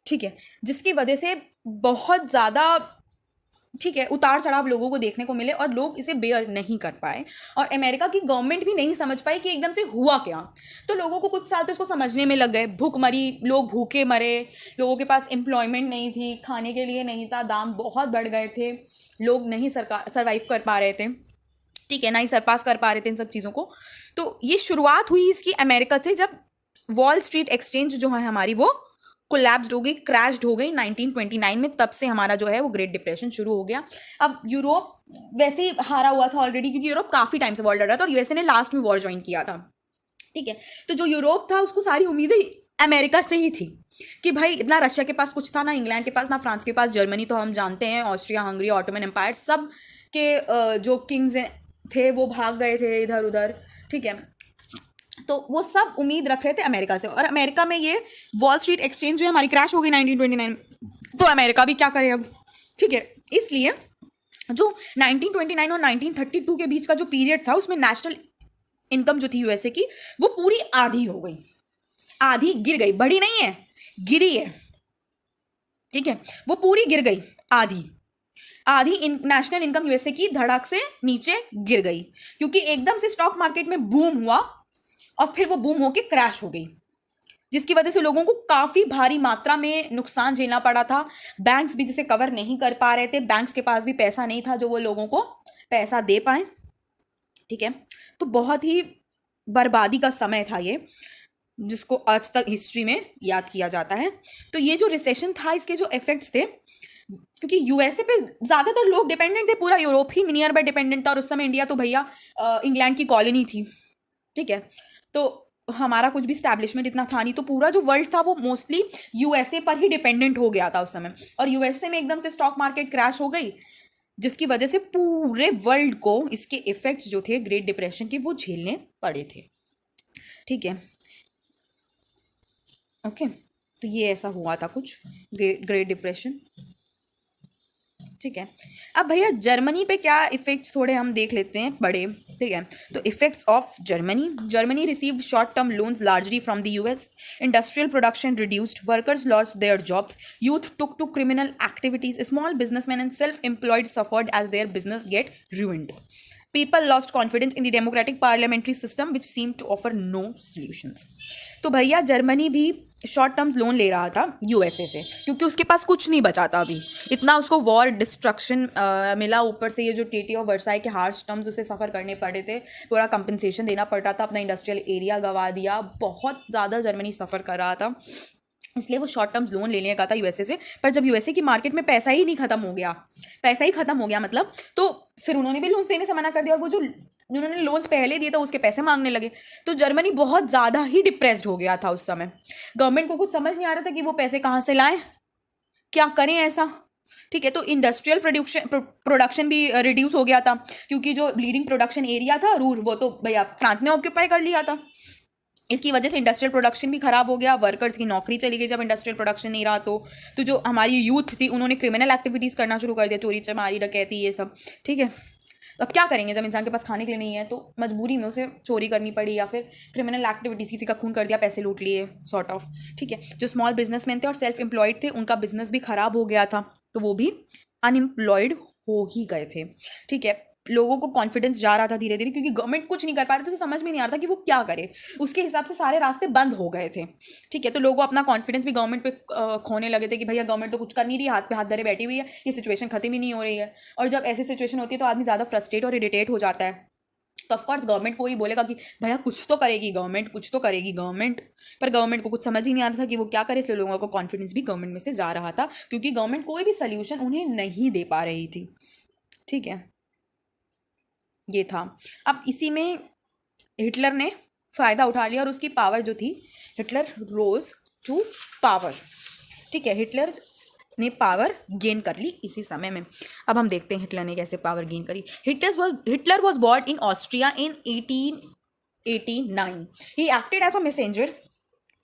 ठीक है, जिसकी वजह से बहुत ज़्यादा, ठीक है, उतार चढ़ाव लोगों को देखने को मिले, और लोग इसे बेयर नहीं कर पाए, और अमेरिका की गवर्नमेंट भी नहीं समझ पाई कि एकदम से हुआ क्या। तो लोगों को कुछ साल तो इसको समझने में लग गए, भूखमरी, लोग भूखे मरे, लोगों के पास एम्प्लॉयमेंट नहीं थी, खाने के लिए नहीं था, दाम बहुत बढ़ गए थे, लोग नहीं सर्वाइव कर पा रहे थे। ठीक है, ना ही सरपास कर पा रहे थे इन सब चीज़ों को। तो ये शुरुआत हुई इसकी अमेरिका से, जब वॉल स्ट्रीट एक्सचेंज जो है हमारी वो कोलैप्स्ड हो गई, क्रैश्ड हो गई 1929 में। तब से हमारा जो है वो ग्रेट डिप्रेशन शुरू हो गया। अब यूरोप वैसे ही हारा हुआ था ऑलरेडी, क्योंकि यूरोप काफ़ी टाइम से वॉर लड़ रहा था, और यूएसए ने लास्ट में वॉर ज्वाइन किया था। ठीक है, तो जो यूरोप था उसको सारी उम्मीदें अमेरिका से ही थी कि भाई, ना रशिया के पास कुछ था, ना इंग्लैंड के पास, ना फ्रांस के पास, जर्मनी तो हम जानते हैं, ऑस्ट्रिया हंगरी, ऑटोमन एम्पायर, सब के जो किंग्स थे वो भाग गए थे इधर उधर। ठीक है, तो वो सब उम्मीद रख रहे थे अमेरिका से, और अमेरिका में ये वॉल स्ट्रीट एक्सचेंज जो है हमारी क्रैश हो गई 1929। तो अमेरिका भी क्या करे अब। ठीक है, इसलिए जो 1929 और 1932 के बीच का जो पीरियड था, उसमें नेशनल इनकम जो थी यूएसए की, वो पूरी आधी हो गई, आधी गिर गई, बढ़ी नहीं है, गिरी है। ठीक है, वो पूरी गिर गई, आधी नेशनल इनकम यूएसए की धड़ाक से नीचे गिर गई, क्योंकि एकदम से स्टॉक मार्केट में बूम हुआ, और फिर वो बूम होके क्रैश हो गई, जिसकी वजह से लोगों को काफ़ी भारी मात्रा में नुकसान झेलना पड़ा था। बैंक्स भी जिसे कवर नहीं कर पा रहे थे, बैंक्स के पास भी पैसा नहीं था जो वो लोगों को पैसा दे पाए। ठीक है, तो बहुत ही बर्बादी का समय था ये, जिसको आज तक हिस्ट्री में याद किया जाता है। तो ये जो रिसेशन था, इसके जो इफेक्ट्स थे, क्योंकि यूएसए पे ज़्यादातर लोग डिपेंडेंट थे, पूरा Europe he near by dependent था, और उस समय इंडिया तो भैया इंग्लैंड की कॉलोनी थी। ठीक है, तो हमारा कुछ भी स्टैब्लिशमेंट इतना था नहीं, तो पूरा जो वर्ल्ड था वो मोस्टली यूएसए पर ही डिपेंडेंट हो गया था उस समय, और यूएसए में एकदम से स्टॉक मार्केट क्रैश हो गई, जिसकी वजह से पूरे वर्ल्ड को इसके इफेक्ट्स जो थे ग्रेट डिप्रेशन के, वो झेलने पड़े थे। ठीक है, ओके, तो ये ऐसा हुआ था कुछ ग्रेट डिप्रेशन। ठीक है, अब भैया जर्मनी पे क्या इफेक्ट्स थोड़े हम देख लेते हैं बड़े। ठीक है, तो effects of Germany received short term loans largely from the US, industrial production reduced, workers lost their jobs, youth took to criminal activities, small businessman and self employed suffered as their business get ruined. People lost confidence in the democratic parliamentary system which seemed to offer no solutions. तो भैया Germany भी short terms loan ले रहा था USA से, क्योंकि उसके पास कुछ नहीं बचा था अभी, इतना उसको वॉर डिस्ट्रक्शन मिला, ऊपर से ये जो ट्रीटी ऑफ वर्साई के हार्श टर्म्स उसे सफ़र करने पड़े थे, पूरा कंपनसेशन देना पड़ता था, अपना इंडस्ट्रियल एरिया गंवा दिया, बहुत ज़्यादा जर्मनी सफ़र कर रहा था, इसलिए वो शॉर्ट टर्म्स लोन लेने का था यूएसए से। पर जब यूएसए की मार्केट में पैसा ही ख़त्म हो गया मतलब, तो फिर उन्होंने भी लोन्स देने से मना कर दिया, और वो जो उन्होंने लोन्स पहले दिए थे उसके पैसे मांगने लगे। तो जर्मनी बहुत ज़्यादा ही डिप्रेस्ड हो गया था उस समय। गवर्नमेंट को कुछ समझ नहीं आ रहा था कि वो पैसे कहाँ से लाएं, क्या करें ऐसा। ठीक है। तो इंडस्ट्रियल प्रोडक्शन भी रिड्यूस हो गया था, क्योंकि जो लीडिंग प्रोडक्शन एरिया था रूर, वो तो भैया फ्रांस ने ऑक्यूपाई कर लिया था। इसकी वजह से इंडस्ट्रियल प्रोडक्शन भी खराब हो गया, वर्कर्स की नौकरी चली गई जब इंडस्ट्रियल प्रोडक्शन नहीं रहा। तो जो हमारी यूथ थी उन्होंने क्रिमिनल एक्टिविटीज़ करना शुरू कर दिया, चोरी चमारी डकैती ये सब। ठीक है, तो अब क्या करेंगे, जब इंसान के पास खाने के लिए नहीं है तो मजबूरी में उसे चोरी करनी पड़ी या फिर क्रिमिनल एक्टिविटीज, किसी का खून कर दिया, पैसे लूट लिए, सॉर्ट ऑफ। ठीक है, जो स्मॉल बिजनेसमैन थे और सेल्फ एम्प्लॉयड थे उनका बिजनेस भी खराब हो गया था, तो वो भी अनएम्प्लॉयड हो ही गए थे। ठीक है, लोगों को कॉन्फिडेंस जा रहा था धीरे धीरे, क्योंकि गवर्नमेंट कुछ नहीं कर पा रही थी, तो समझ में नहीं आ रहा था कि वो क्या करे। उसके हिसाब से सारे रास्ते बंद हो गए थे। ठीक है, तो लोगों अपना कॉन्फिडेंस भी गवर्नमेंट पे खोने लगे थे कि भैया गवर्नमेंट तो कुछ कर नहीं रही, हाथ पे हाथ धरे बैठी हुई है, ये सिचुएशन खत्म ही नहीं हो रही है। और जब ऐसी सिचुएशन होती है तो आदमी ज़्यादा फ्रस्ट्रेट और इरिटेट हो जाता है। तो ऑफकोर्स गवर्नमेंट को ही बोलेगा कि भैया कुछ तो करेगी गवर्नमेंट, कुछ तो करेगी गवर्नमेंट, पर गवर्नमेंट को कुछ समझ ही नहीं आ रहा था कि वो क्या करे, इसलिए लोगों को कॉन्फिडेंस भी गवर्नमेंट में से जा रहा था, क्योंकि गवर्नमेंट कोई भी सोल्यूशन उन्हें नहीं दे पा रही थी। ठीक है, ये था। अब इसी में हिटलर ने फ़ायदा उठा लिया और उसकी पावर जो थी, हिटलर रोज टू पावर। ठीक है, हिटलर ने पावर गेन कर ली इसी समय में। अब हम देखते हैं हिटलर ने कैसे पावर गेन करी। Hitler was born in Austria in 1889। He acted as a messenger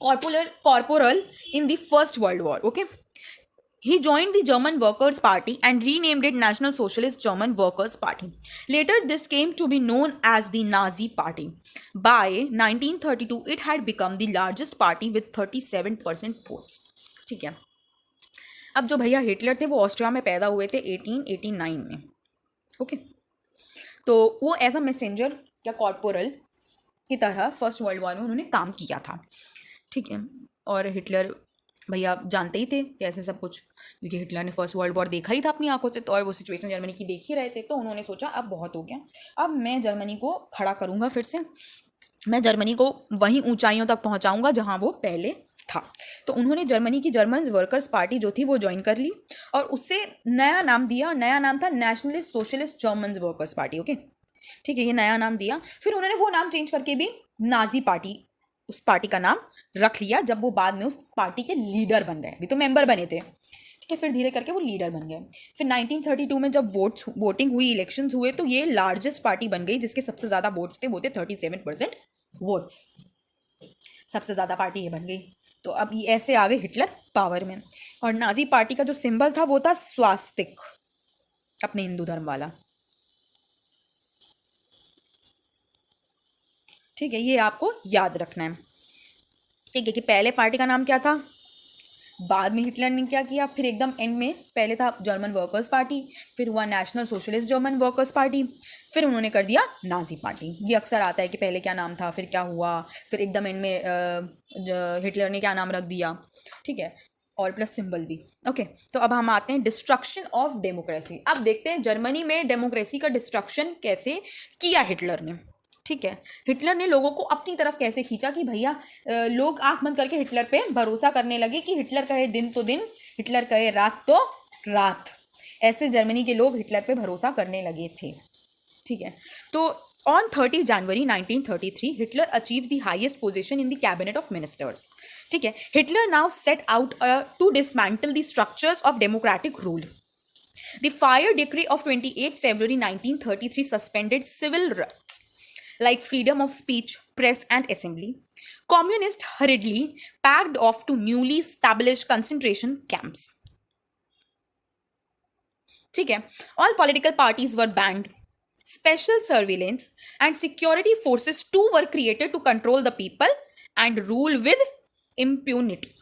corporal in the First World War. Okay, he joined the German Workers' Party and renamed it National Socialist German Workers' Party. Later, this came to be known as the Nazi Party. By 1932, it had become the largest party with 37% votes. ठीक है, अब जो भैया Hitler थे वो Austria में पैदा हुए थे 1889 में। ओके, तो वो एज अ मैसेंजर या कॉर्पोरल की तरह फर्स्ट वर्ल्ड वॉर में उन्होंने काम किया था। ठीक है, और हिटलर भैया आप जानते ही थे कैसे सब कुछ, क्योंकि हिटलर ने फर्स्ट वर्ल्ड वॉर देखा ही था अपनी आंखों से, तो और वो सिचुएशन जर्मनी की देख ही रहे थे, तो उन्होंने सोचा अब बहुत हो गया, अब मैं जर्मनी को खड़ा करूँगा, फिर से मैं जर्मनी को वहीं ऊंचाइयों तक पहुंचाऊंगा जहां वो पहले था। तो उन्होंने जर्मनी की जर्मन वर्कर्स पार्टी जो थी वो ज्वाइन कर ली और उससे नया नाम दिया, नया नाम था nationalist socialist German workers party. Okay, ठीक है, ये नया नाम दिया। फिर उन्होंने वो नाम चेंज करके भी नाजी पार्टी, उस पार्टी का नाम रख लिया, जब वो बाद में उस पार्टी के लीडर बन गए। अभी तो मेंबर बने थे, ठीक है, फिर धीरे करके वो लीडर बन गए। फिर 1932 में जब वोटिंग हुई, इलेक्शंस हुए, तो ये लार्जेस्ट पार्टी बन गई, जिसके सबसे ज़्यादा वोट्स थे, वो थे 37% वोट्स, सबसे ज़्यादा पार्टी ये बन गई। तो अब ये ऐसे आ गए हिटलर पावर में। और नाजी पार्टी का जो सिंबल था वो था स्वास्तिक, अपने हिंदू धर्म वाला। ठीक है, ये आपको याद रखना है। ठीक है, कि पहले पार्टी का नाम क्या था, बाद में हिटलर ने क्या किया, फिर एकदम एंड में पहले था जर्मन वर्कर्स पार्टी, फिर हुआ national socialist German workers party, फिर उन्होंने कर दिया नाजी पार्टी। ये अक्सर आता है कि पहले क्या नाम था, फिर क्या हुआ, फिर एकदम एंड में हिटलर ने क्या नाम रख दिया। ठीक है, और प्लस सिंबल भी। ओके, तो अब हम आते हैं डिस्ट्रक्शन ऑफ डेमोक्रेसी। अब देखते हैं जर्मनी में डेमोक्रेसी का डिस्ट्रक्शन कैसे किया हिटलर ने। ठीक है, हिटलर ने लोगों को अपनी तरफ कैसे खींचा कि भैया लोग आंख बंद करके हिटलर पे भरोसा करने लगे कि हिटलर कहे दिन तो दिन, हिटलर कहे रात तो रात। ऐसे जर्मनी के लोग हिटलर पे भरोसा करने लगे थे। ठीक है, तो on 30 January 1933 Hitler achieve the highest position in the cabinet of ministers. ठीक है, Hitler now set out to dismantle the structures of democratic rule. The fire decree of 28 February 1933 suspended civil rights like freedom of speech, press, and assembly. Communists hurriedly packed off to newly established concentration camps. ठीक है, all political parties were banned. Special surveillance and security forces too were created to control the people and rule with impunity.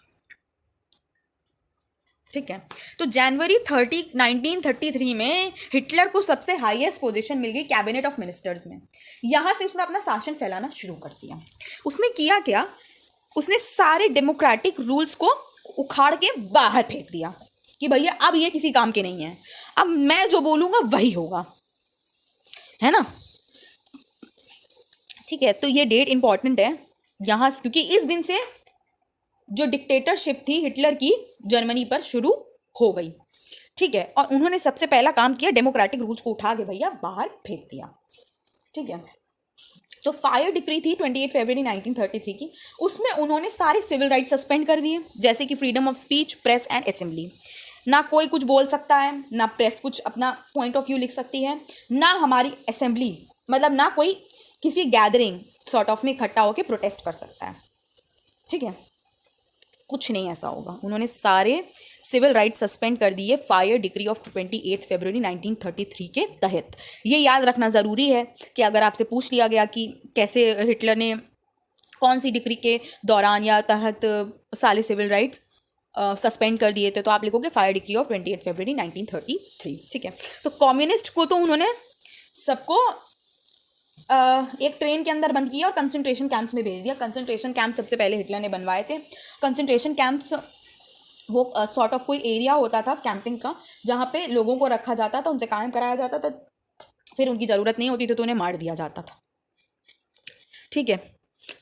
ठीक है, तो जनवरी 30 1933 में Hitler को सबसे highest position मिल गई cabinet of ministers में। यहाँ से उसने अपना शासन फैलाना शुरू कर दिया। उसने किया क्या, उसने सारे डेमोक्रेटिक रूल्स को उखाड़ के बाहर फेंक दिया कि भैया अब ये किसी काम के नहीं है, अब मैं जो बोलूँगा वही होगा, है ना। ठीक है, तो ये डेट इंपॉर्टेंट है यहाँ, क्योंकि इस दिन से जो डिक्टेटरशिप थी हिटलर की जर्मनी पर शुरू हो गई। ठीक है, और उन्होंने सबसे पहला काम किया, डेमोक्रेटिक रूल्स को उठा के भैया बाहर फेंक दिया। ठीक है, जो फायर डिक्री थी 28 फरवरी 1933 की, उसमें उन्होंने सारे सिविल राइट्स सस्पेंड कर दिए, जैसे कि freedom of speech, press and assembly. ना कोई कुछ बोल सकता है, ना प्रेस कुछ अपना पॉइंट ऑफ व्यू लिख सकती है, ना हमारी असेंबली मतलब ना कोई किसी गैदरिंग सॉर्ट ऑफ में इकट्ठा होकर प्रोटेस्ट कर सकता है। ठीक है, कुछ नहीं ऐसा होगा। उन्होंने सारे सिविल राइट्स सस्पेंड कर दिए फायर डिक्री ऑफ 28 फरवरी 1933 के तहत। ये याद रखना ज़रूरी है कि अगर आपसे पूछ लिया गया कि कैसे हिटलर ने कौन सी डिक्री के दौरान या तहत सारे सिविल राइट्स सस्पेंड कर दिए थे, तो आप लिखोगे फायर डिक्री ऑफ 28 फरवरी 1933। ठीक है, तो कम्युनिस्ट को तो उन्होंने सबको एक ट्रेन के अंदर बंद किया और कंसंट्रेशन कैंप्स में भेज दिया। कंसंट्रेशन कैंप सबसे पहले हिटलर ने बनवाए थे। कंसंट्रेशन कैंप्स वो सॉर्ट ऑफ कोई एरिया होता था कैंपिंग का, जहाँ पे लोगों को रखा जाता था, उनसे काम कराया जाता था, फिर उनकी ज़रूरत नहीं होती थी तो उन्हें मार दिया जाता था। ठीक है,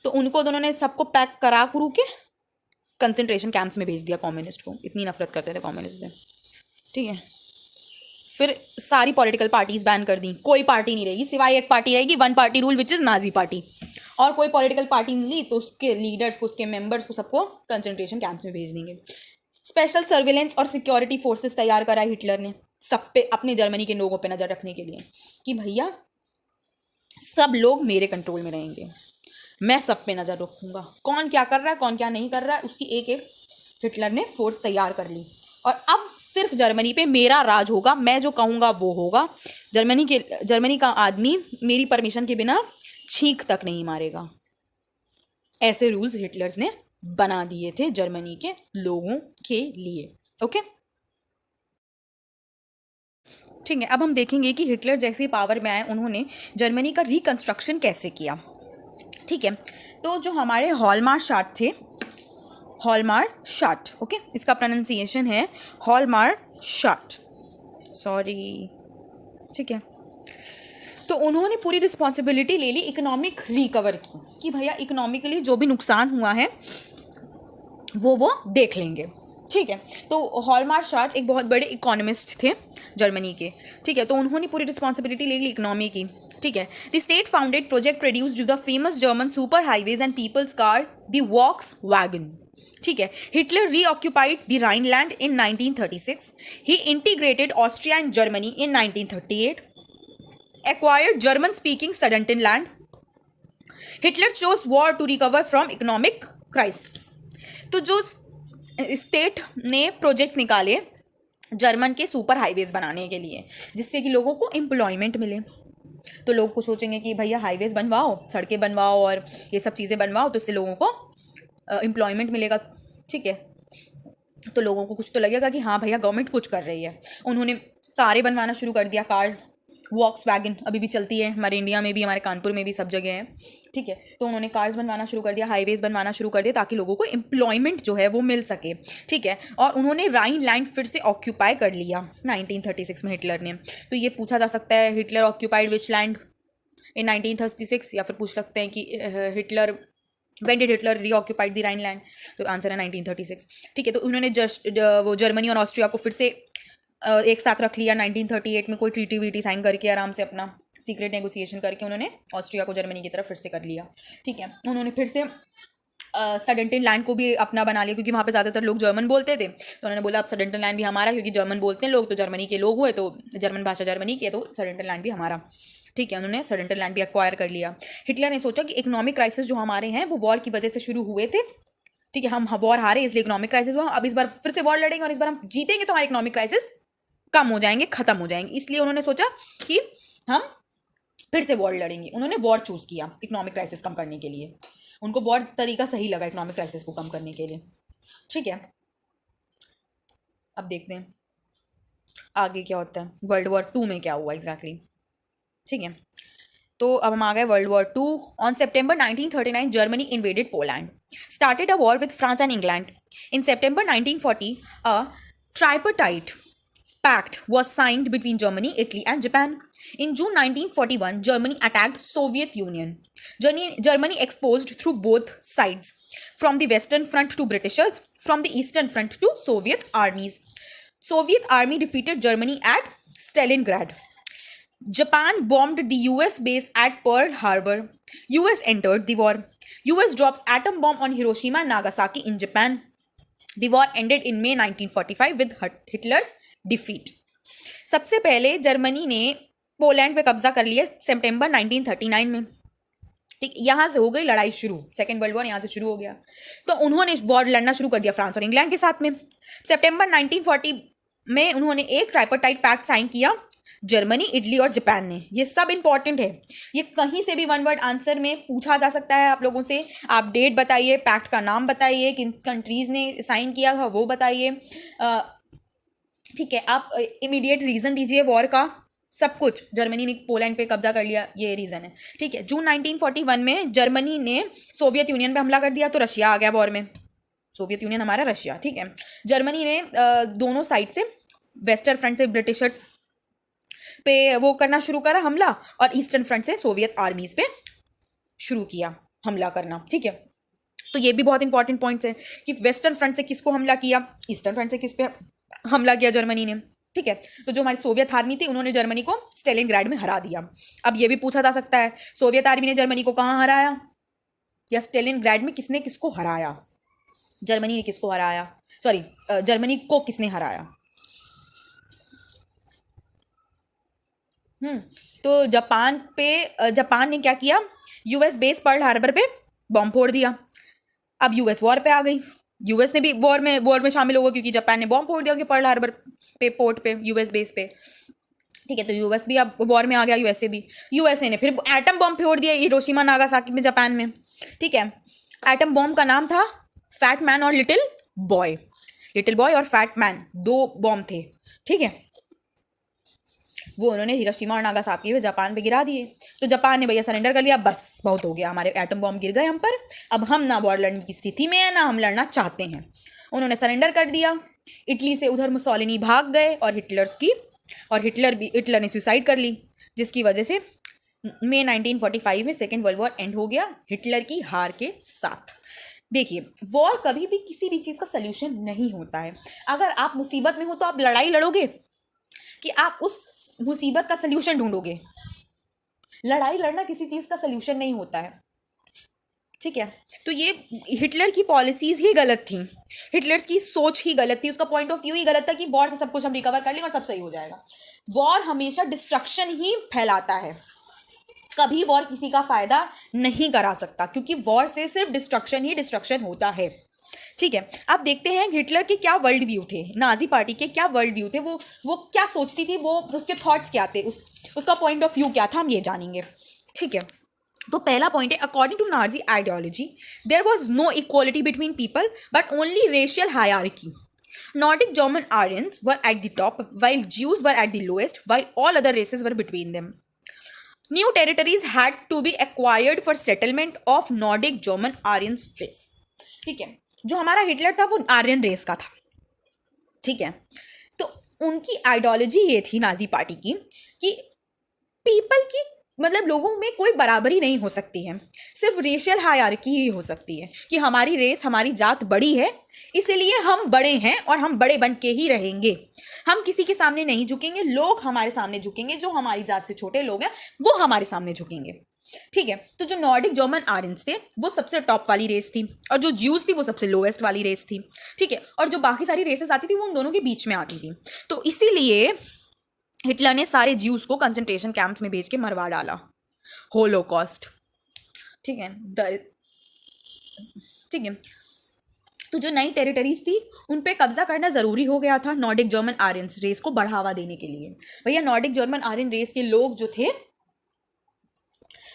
तो उनको दोनों ने सबको पैक करा करू के कंसंट्रेशन कैंप्स में भेज दिया कम्युनिस्ट को। इतनी नफरत करते थे कम्युनिस्ट से। ठीक है, फिर सारी पॉलिटिकल पार्टीज बैन कर दी, कोई पार्टी नहीं रहेगी, सिवाय एक पार्टी रहेगी, one party rule which is Nazi party. और कोई पॉलिटिकल पार्टी मिली तो उसके लीडर्स को, उसके मेंबर्स को सबको कंसंट्रेशन कैंप्स में भेज देंगे। स्पेशल सर्विलेंस और सिक्योरिटी फोर्सेस तैयार करा हिटलर ने सब पे, अपने जर्मनी के लोगों पे नज़र रखने के लिए कि भैया सब लोग मेरे कंट्रोल में रहेंगे, मैं सब पे नज़र रखूँगा, कौन क्या कर रहा है कौन क्या नहीं कर रहा है उसकी एक एक हिटलर ने फोर्स तैयार कर ली। और अब सिर्फ जर्मनी पे मेरा राज होगा, मैं जो कहूँगा वो होगा। जर्मनी का आदमी मेरी परमिशन के बिना छींक तक नहीं मारेगा। ऐसे रूल्स हिटलर्स ने बना दिए थे जर्मनी के लोगों के लिए। ओके, ठीक है, अब हम देखेंगे कि हिटलर जैसे पावर में आए उन्होंने जर्मनी का रिकंस्ट्रक्शन कैसे किया। ठीक है, तो जो हमारे हॉलमार्क चार्ट थे, हॉलमार्क चार्ट, ओके, इसका प्रोनाउंसिएशन है हॉलमार्क चार्ट, सॉरी। ठीक है, तो उन्होंने पूरी रिस्पॉन्सिबिलिटी ले ली इकोनॉमिक रिकवर की कि भैया इकोनॉमिकली जो भी नुकसान हुआ है वो देख लेंगे। ठीक है, तो हॉलमार्क चार्ट एक बहुत बड़े इकोनॉमिस्ट थे जर्मनी के। ठीक है, तो उन्होंने पूरी रिस्पॉन्सिबिलिटी ले ली इकोनॉमी की। ठीक है, the state founded project produced the famous German super highways and people's car the Volkswagen. ठीक है, Hitler reoccupied the Rhineland in 1936, he integrated Austria and Germany in 1938, acquired German speaking Sudetenland. Hitler chose war to recover from economic crisis. तो जो state ने projects निकाले German के super highways बनाने के लिए जिससे कि लोगों को एम्प्लॉयमेंट मिले, तो लोग को सोचेंगे कि भैया हाईवेज बनवाओ, सड़कें बनवाओ और ये सब चीज़ें बनवाओ तो इससे लोगों को एम्प्लॉयमेंट मिलेगा। ठीक है, तो लोगों को कुछ तो लगेगा कि हाँ भैया गवर्नमेंट कुछ कर रही है। उन्होंने कारें बनवाना शुरू कर दिया, कार्स, वॉक्सवैगन अभी भी चलती है हमारे इंडिया में भी, हमारे कानपुर में भी, सब जगह है। ठीक है, तो उन्होंने कार्स बनवाना शुरू कर दिया, हाईवेज बनवाना शुरू कर दिया ताकि लोगों को एम्प्लॉयमेंट जो है वो मिल सके। ठीक है, और उन्होंने राइनलैंड फिर से ऑक्यूपाई कर लिया 1936 में हिटलर ने। तो ये पूछा जा सकता है Hitler occupied which land in 1936, या फिर पूछ सकते हैं कि Hitler When did Hitler reoccupied the Rhineland? तो आंसर है 1936। ठीक है, तो उन्होंने वो जर्मनी और ऑस्ट्रिया को फिर से एक साथ रख लिया 1938 में, कोई ट्रीटी वीटी साइन करके आराम से अपना सीक्रेट नेगोशिएशन करके उन्होंने ऑस्ट्रिया को जर्मनी की तरफ फिर से कर लिया। ठीक है, उन्होंने फिर से सडेंटनलैंड को भी अपना बना लिया क्योंकि वहाँ पे ज़्यादातर लोग जर्मन बोलते थे, तो उन्होंने बोला अब सडेंटनलैंड भी हमारा, क्योंकि जर्मन बोलते हैं लोग, तो जर्मनी के लोग हुए तो जर्मन भाषा जर्मनी की है तो सडेंटनलैंड भी हमारा। ठीक है, उन्होंने सडेंटनलैंड भी एक्वायर कर लिया। हिटलर ने सोचा कि इकोनॉमिक क्राइसिस जो हमारे हैं वो वॉर की वजह से शुरू हुए थे। ठीक है, हम वॉर हारे इसलिए इकोनॉमिक क्राइसिस हुआ, अब इस बार फिर से वॉर लड़ेंगे और इस बार हम जीतेंगे तो हमारे इकोनॉमिक क्राइसिस कम हो जाएंगे, ख़त्म हो जाएंगे। इसलिए उन्होंने सोचा कि हम फिर से वॉर लड़ेंगे। उन्होंने वॉर चूज़ किया इकोनॉमिक क्राइसिस कम करने के लिए। उनको वॉर तरीका सही लगा इकोनॉमिक क्राइसिस को कम करने के लिए। ठीक है, अब देखते हैं आगे क्या होता है, वर्ल्ड वॉर 2 में क्या हुआ एग्जैक्टली। ठीक है, तो अब हम आ गए world war 2। On September 1939 Germany invaded Poland, started a war with France and England. In September 1940 a tripartite pact was signed between Germany, Italy and Japan. In June 1941, Germany attacked Soviet Union. Germany exposed through both sides, from the Western Front to Britishers, from the Eastern Front to Soviet armies. Soviet army defeated Germany at Stalingrad. Japan bombed the US base at Pearl Harbor. US entered the war. US drops atom bomb on Hiroshima and Nagasaki in Japan. The war ended in may 1945 with Hitler's defeat. सबसे पहले Germany ने Poland पे कब्जा कर लिया सितंबर 1939 में। ठीक, यहाँ से हो गई लड़ाई शुरू, सेकेंड वर्ल्ड वॉर यहाँ से शुरू हो गया। तो उन्होंने वॉर लड़ना शुरू कर दिया फ्रांस और इंग्लैंड के साथ में। सितंबर 1940 में उन्होंने एक ट्राइपार्टाइट पैक्ट साइन किया, जर्मनी, इटली और जापान ने। ये सब इंपॉर्टेंट है, ये कहीं से भी वन वर्ड आंसर में पूछा जा सकता है आप लोगों से। आप डेट बताइए, पैक्ट का नाम बताइए, किन कंट्रीज़ ने साइन किया था वो बताइए। ठीक है, आप इमीडिएट रीज़न दीजिए वॉर का, सब कुछ। जर्मनी ने पोलैंड पे कब्जा कर लिया, ये रीज़न है। ठीक है, जून 1941 में जर्मनी ने सोवियत यूनियन पे हमला कर दिया, तो रशिया आ गया वॉर में। सोवियत यूनियन हमारा रशिया। ठीक है, जर्मनी ने दोनों साइड से, वेस्टर्न फ्रंट से ब्रिटिशर्स पे वो करना शुरू करा हमला, और ईस्टर्न फ्रंट से सोवियत आर्मीज पे शुरू किया हमला करना। ठीक है, तो ये भी बहुत इंपॉर्टेंट पॉइंट्स हैं कि वेस्टर्न फ्रंट से किसको हमला किया, ईस्टर्न फ्रंट से किस पे हमला किया जर्मनी ने। ठीक है, तो जो हमारी सोवियत आर्मी थी उन्होंने जर्मनी को स्टेलिनग्राड में हरा दिया। अब ये भी पूछा जा सकता है, सोवियत आर्मी ने जर्मनी को कहाँ हराया, या स्टेलिनग्राड में किसने किसको हराया, जर्मनी ने किसको हराया, सॉरी जर्मनी को किसने हराया। तो जापान ने क्या किया, यूएस बेस पर्ल हार्बर पे बॉम्ब फोड़ दिया। अब यूएस वॉर पे आ गई, यूएस ने भी वॉर में शामिल हो गया, क्योंकि जापान ने बॉम्ब फोड़ दिया उसके पर्ल हार्बर पे, पोर्ट पे, यूएस बेस पे। ठीक है, तो यूएस भी अब वॉर में आ गया, यूएसए ने फिर एटम बॉम्ब फोड़ दिया हिरोशिमा नागासाकी में, जापान में। ठीक है, एटम बॉम्ब का नाम था फैट मैन और लिटिल बॉय और फैट मैन, दो बॉम्ब थे। ठीक है, वो उन्होंने हिरोशिमा और नागासाकी में जापान पे गिरा दिए। तो जापान ने भैया सरेंडर कर लिया, बस बहुत हो गया, हमारे एटम बॉम्ब गिर गए हम पर, अब हम ना वॉर लड़ने की स्थिति में है, ना हम लड़ना चाहते हैं। उन्होंने सरेंडर कर दिया। इटली से उधर मुसोलिनी भाग गए, और हिटलर ने सुसाइड कर ली, जिसकी वजह से मई 1945 में सेकेंड वर्ल्ड वॉर एंड हो गया हिटलर की हार के साथ। देखिए, वॉर कभी भी किसी भी चीज़ का सल्यूशन नहीं होता है। अगर आप मुसीबत में हो तो आप लड़ाई लड़ोगे कि आप उस मुसीबत का सल्यूशन ढूंढोगे। लड़ाई लड़ना किसी चीज़ का सल्यूशन नहीं होता है। ठीक है, तो ये हिटलर की पॉलिसीज़ ही गलत थी, हिटलर की सोच ही गलत थी, उसका पॉइंट ऑफ व्यू ही गलत था कि वॉर से सब कुछ हम रिकवर कर लेंगे और सब सही हो जाएगा। वॉर हमेशा डिस्ट्रक्शन ही फैलाता है, कभी वॉर किसी का फ़ायदा नहीं करा सकता, क्योंकि वॉर से सिर्फ डिस्ट्रक्शन होता है। ठीक है, आप देखते हैं हिटलर के क्या वर्ल्ड व्यू थे, नाजी पार्टी के क्या वर्ल्ड व्यू थे, वो क्या सोचती थी, वो उसके थॉट्स क्या थे, उसका पॉइंट ऑफ व्यू क्या था, हम ये जानेंगे। ठीक है, तो पहला पॉइंट है, according to Nazi ideology there was no equality between people but only racial hierarchy. Nordic German Aryans were at the top, while Jews were at the lowest, while all other races were between them. New territories had to be acquired for settlement of Nordic German Aryan race. ठीक है, जो हमारा Hitler था वो Aryan race का था। ठीक है, तो उनकी आइडियोलॉजी ये थी नाजी पार्टी की कि पीपल की, मतलब लोगों में कोई बराबरी नहीं हो सकती है, सिर्फ रेशियल हायरार्की ही हो सकती है कि हमारी रेस, हमारी जात बड़ी है, इसलिए हम बड़े हैं और हम बड़े बन के ही रहेंगे, हम किसी के सामने नहीं झुकेंगे, लोग हमारे सामने झुकेंगे, जो हमारी जात से छोटे लोग हैं वो हमारे सामने झुकेंगे। ठीक है, तो जो नॉर्डिक जर्मन आर्यंस थे वो सबसे टॉप वाली रेस थी, और जो ज्यूज थी वो सबसे लोएस्ट वाली रेस थी। ठीक है, और जो बाकी सारी रेसेस आती थी वो उन दोनों के बीच में आती थी। तो इसीलिए हिटलर ने सारे ज्यूज को कंसंट्रेशन कैंप्स में भेज के मरवा डाला, होलोकॉस्ट। ठीक है, ठीक है, तो जो नई टेरिटरीज थी उन पे कब्जा करना ज़रूरी हो गया था नॉर्डिक जर्मन आर्यन रेस को बढ़ावा देने के लिए। भैया नॉर्डिक जर्मन आर्यन रेस के लोग जो थे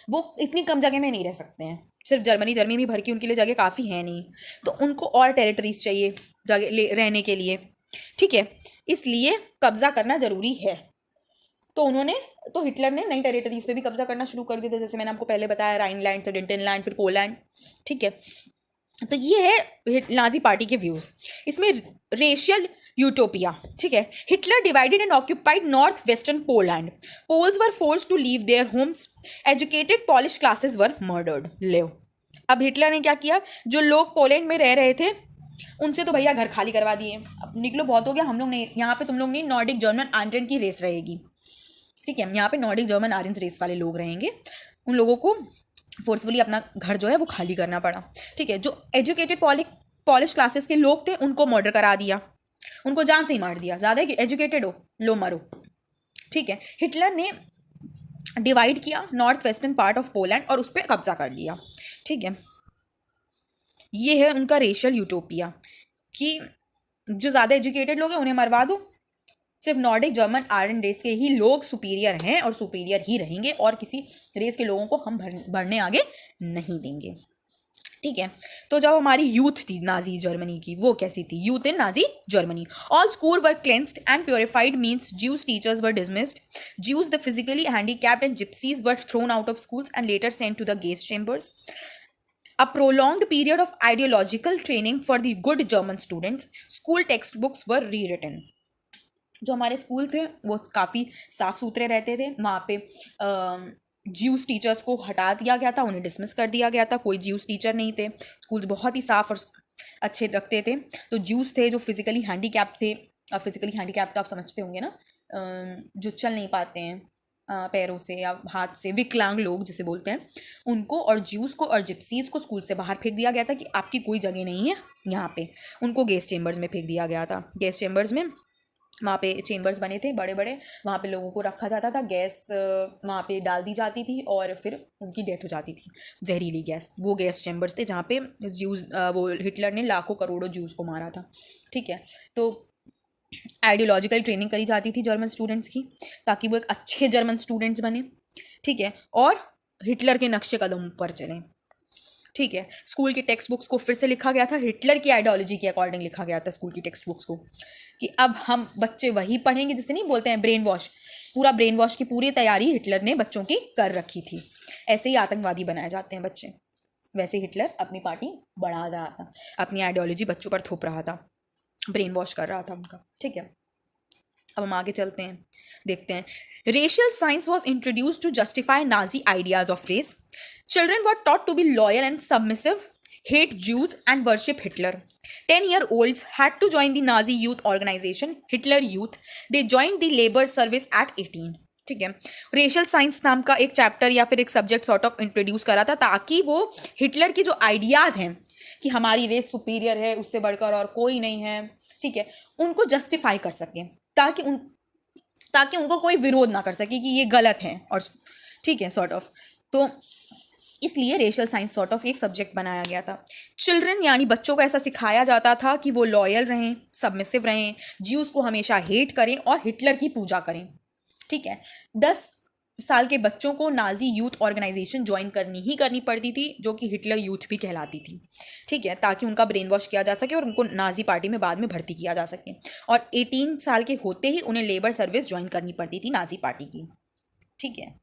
वो इतनी कम जगह में नहीं रह सकते हैं, सिर्फ जर्मनी भी भर की उनके लिए जगह काफ़ी है नहीं, तो उनको और टेरिटरीज चाहिए जगह रहने के लिए। ठीक है, इसलिए कब्जा करना ज़रूरी है। तो हिटलर ने नई टेरिटरीज पे भी कब्जा करना शुरू कर दिया था, जैसे मैंने आपको पहले बताया, राइनलैंड, सुडेटेनलैंड, फिर पोलैंड। ठीक है, तो ये है नाजी पार्टी के व्यूज़। इसमें रेशियल यूटोपिया। ठीक है, Hitler divided and occupied north western Poland, Poles were forced to leave their homes, educated Polish classes were murdered. ले, अब हिटलर ने क्या किया, जो लोग पोलैंड में रह रहे थे उनसे तो भैया घर खाली करवा दिए, अब निकलो बहुत हो गया, हम लोग नहीं, यहाँ पे तुम लोग नहीं, नॉर्डिक जर्मन आर्यन की रेस रहेगी। ठीक है, यहाँ पे नॉर्डिक जर्मन आर्यन रेस वाले लोग रहेंगे, उन लोगों को फोर्सफुली अपना घर जो है वो खाली करना पड़ा। ठीक है, जो एजुकेटेड पॉलिश क्लासेस के लोग थे उनको मर्डर करा दिया, उनको जान से ही मार दिया, ज़्यादा एजुकेटेड हो लो मरो। ठीक है, हिटलर ने डिवाइड किया north western part of Poland और उस पर कब्जा कर लिया। ठीक है, ये है उनका रेशियल यूटोपिया कि जो ज़्यादा एजुकेटेड लोग हैं उन्हें मरवा दो, सिर्फ नॉर्डिक जर्मन आयरन रेस के ही लोग सुपीरियर हैं और सुपीरियर ही रहेंगे और किसी रेस के लोगों को हम बढ़ने आगे नहीं देंगे। ठीक है, तो जब हमारी यूथ थी नाजी जर्मनी की, वो कैसी थी? Youth in Nazi Germany, all school were cleansed and purified, means Jews teachers were dismissed, Jews the physically handicapped and gypsies were thrown out of schools and later sent to the gas chambers. A prolonged period of ideological training for the good German students, school textbooks were rewritten. जो हमारे school थे वो काफ़ी साफ़ सुथरे रहते थे, वहाँ पे ज्यूस टीचर्स को हटा दिया गया था, उन्हें डिसमिस कर दिया गया था, कोई ज्यूस टीचर नहीं थे, स्कूल्स बहुत ही साफ़ और अच्छे रखते थे। तो ज्यूस थे जो फिज़िकली हैंडीकैप थे, फिज़िकली हैंडीकैप तो आप समझते होंगे ना, जो चल नहीं पाते हैं पैरों से या हाथ से, विकलांग लोग जिसे बोलते हैं, उनको और ज्यूस को और जिप्सीज़ को स्कूल से बाहर फेंक दिया गया था कि आपकी कोई जगह नहीं है यहाँ पे। उनको गैस चेम्बर्स में फेंक दिया गया था। गैस चेम्बर्स में, वहाँ पे चेम्बर्स बने थे बड़े बड़े, वहाँ पे लोगों को रखा जाता था, गैस वहाँ पे डाल दी जाती थी और फिर उनकी डेथ हो जाती थी, जहरीली गैस। वो गैस चेम्बर्स थे जहाँ पे ज्यूज़, वो हिटलर ने लाखों करोड़ों ज्यूज़ को मारा था। ठीक है, तो आइडियोलॉजिकल ट्रेनिंग करी जाती थी जर्मन स्टूडेंट्स की ताकि वो एक अच्छे जर्मन स्टूडेंट्स बने। ठीक है, और हिटलर के नक्शे कदम पर चलें। ठीक है, स्कूल की टेक्स्ट बुक्स को फिर से लिखा गया था, हिटलर की आइडियोलॉजी के अकॉर्डिंग लिखा गया था स्कूल की टेक्स्ट बुक्स को, कि अब हम बच्चे वही पढ़ेंगे जिसे नहीं बोलते हैं ब्रेन वॉश। पूरा ब्रेन वॉश की पूरी तैयारी हिटलर ने बच्चों की कर रखी थी। ऐसे ही आतंकवादी बनाए जाते हैं बच्चे, वैसे हिटलर अपनी पार्टी बढ़ा रहा था, अपनी आइडियोलॉजी बच्चों पर थोप रहा था, ब्रेन वॉश कर रहा था उनका। ठीक है, अब हम आगे चलते हैं, देखते हैं। Racial science was introduced to justify Nazi ideas of race. Children were taught to be loyal and submissive, hate Jews, and worship Hitler. 10-year-olds had to join the Nazi youth organization, Hitler Youth. They joined the labor service at 18. ठीक है, racial science नाम का एक chapter या फिर एक subject sort of introduce करा था ताकि वो हिटलर की जो आइडियाज़ हैं कि हमारी रेस सुपीरियर है, उससे बढ़कर और कोई नहीं है, ठीक है, उनको जस्टिफाई कर सकें, ताकि उनको कोई विरोध ना कर सके कि ये गलत है। और ठीक है, सॉर्ट ऑफ, तो इसलिए रेशियल साइंस सॉर्ट ऑफ एक सब्जेक्ट बनाया गया था। चिल्ड्रन यानी बच्चों को ऐसा सिखाया जाता था कि वो लॉयल रहें, सबमिसिव रहें, ज्यूज़ को हमेशा हेट करें और हिटलर की पूजा करें। ठीक है, 10 साल के बच्चों को नाजी यूथ ऑर्गेनाइजेशन ज्वाइन करनी पड़ती थी, जो कि हिटलर यूथ भी कहलाती थी। ठीक है, ताकि उनका ब्रेन वॉश किया जा सके और उनको नाजी पार्टी में बाद में भर्ती किया जा सके। और 18 साल के होते ही उन्हें लेबर सर्विस ज्वाइन करनी पड़ती थी नाजी पार्टी की। ठीक है,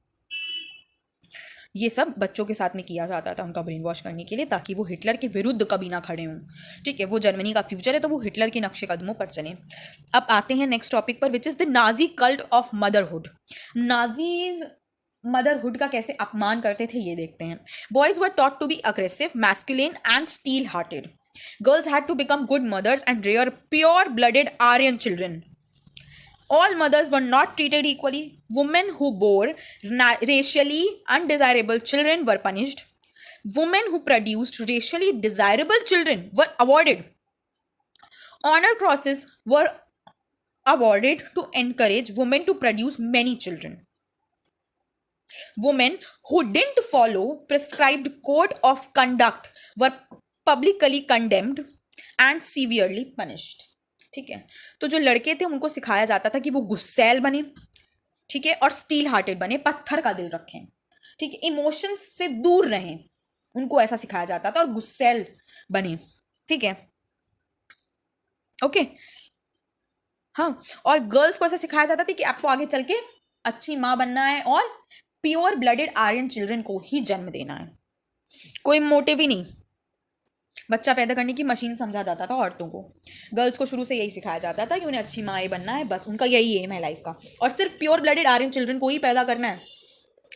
ये सब बच्चों के साथ में किया जाता था उनका ब्रेन वॉश करने के लिए, ताकि वो हिटलर के विरुद्ध कभी ना खड़े हों। ठीक है, वो जर्मनी का फ्यूचर है तो वो हिटलर के नक्शे कदमों पर चलें। अब आते हैं नेक्स्ट टॉपिक पर, which is the Nazi cult of motherhood. Nazis motherhood का कैसे अपमान करते थे ये देखते हैं। Boys were taught to be aggressive, masculine and steel hearted. Girls had to become good mothers and rear pure blooded Aryan children. All mothers were not treated equally. Women who bore racially undesirable children were punished. Women who produced racially desirable children were awarded. Honor crosses were awarded to encourage women to produce many children. Women who didn't follow prescribed code of conduct were publicly condemned and severely punished. ठीक है, तो जो लड़के थे उनको सिखाया जाता था कि वो गुस्सैल बने, ठीक है, और स्टील हार्टेड बने, पत्थर का दिल रखें, ठीक है, इमोशंस से दूर रहें, उनको ऐसा सिखाया जाता था, और गुस्सैल बने। ठीक है, ओके, हाँ, और गर्ल्स को ऐसा सिखाया जाता था कि आपको आगे चल के अच्छी माँ बनना है और प्योर ब्लडेड आर्यन चिल्ड्रन को ही जन्म देना है, कोई मोटिव ही नहीं, बच्चा पैदा करने की मशीन समझा जाता था औरतों को। गर्ल्स को शुरू से यही सिखाया जाता था कि उन्हें अच्छी माँ बनना है, बस उनका यही एम है लाइफ का, और सिर्फ प्योर ब्लडेड आर्यन चिल्ड्रन को ही पैदा करना है।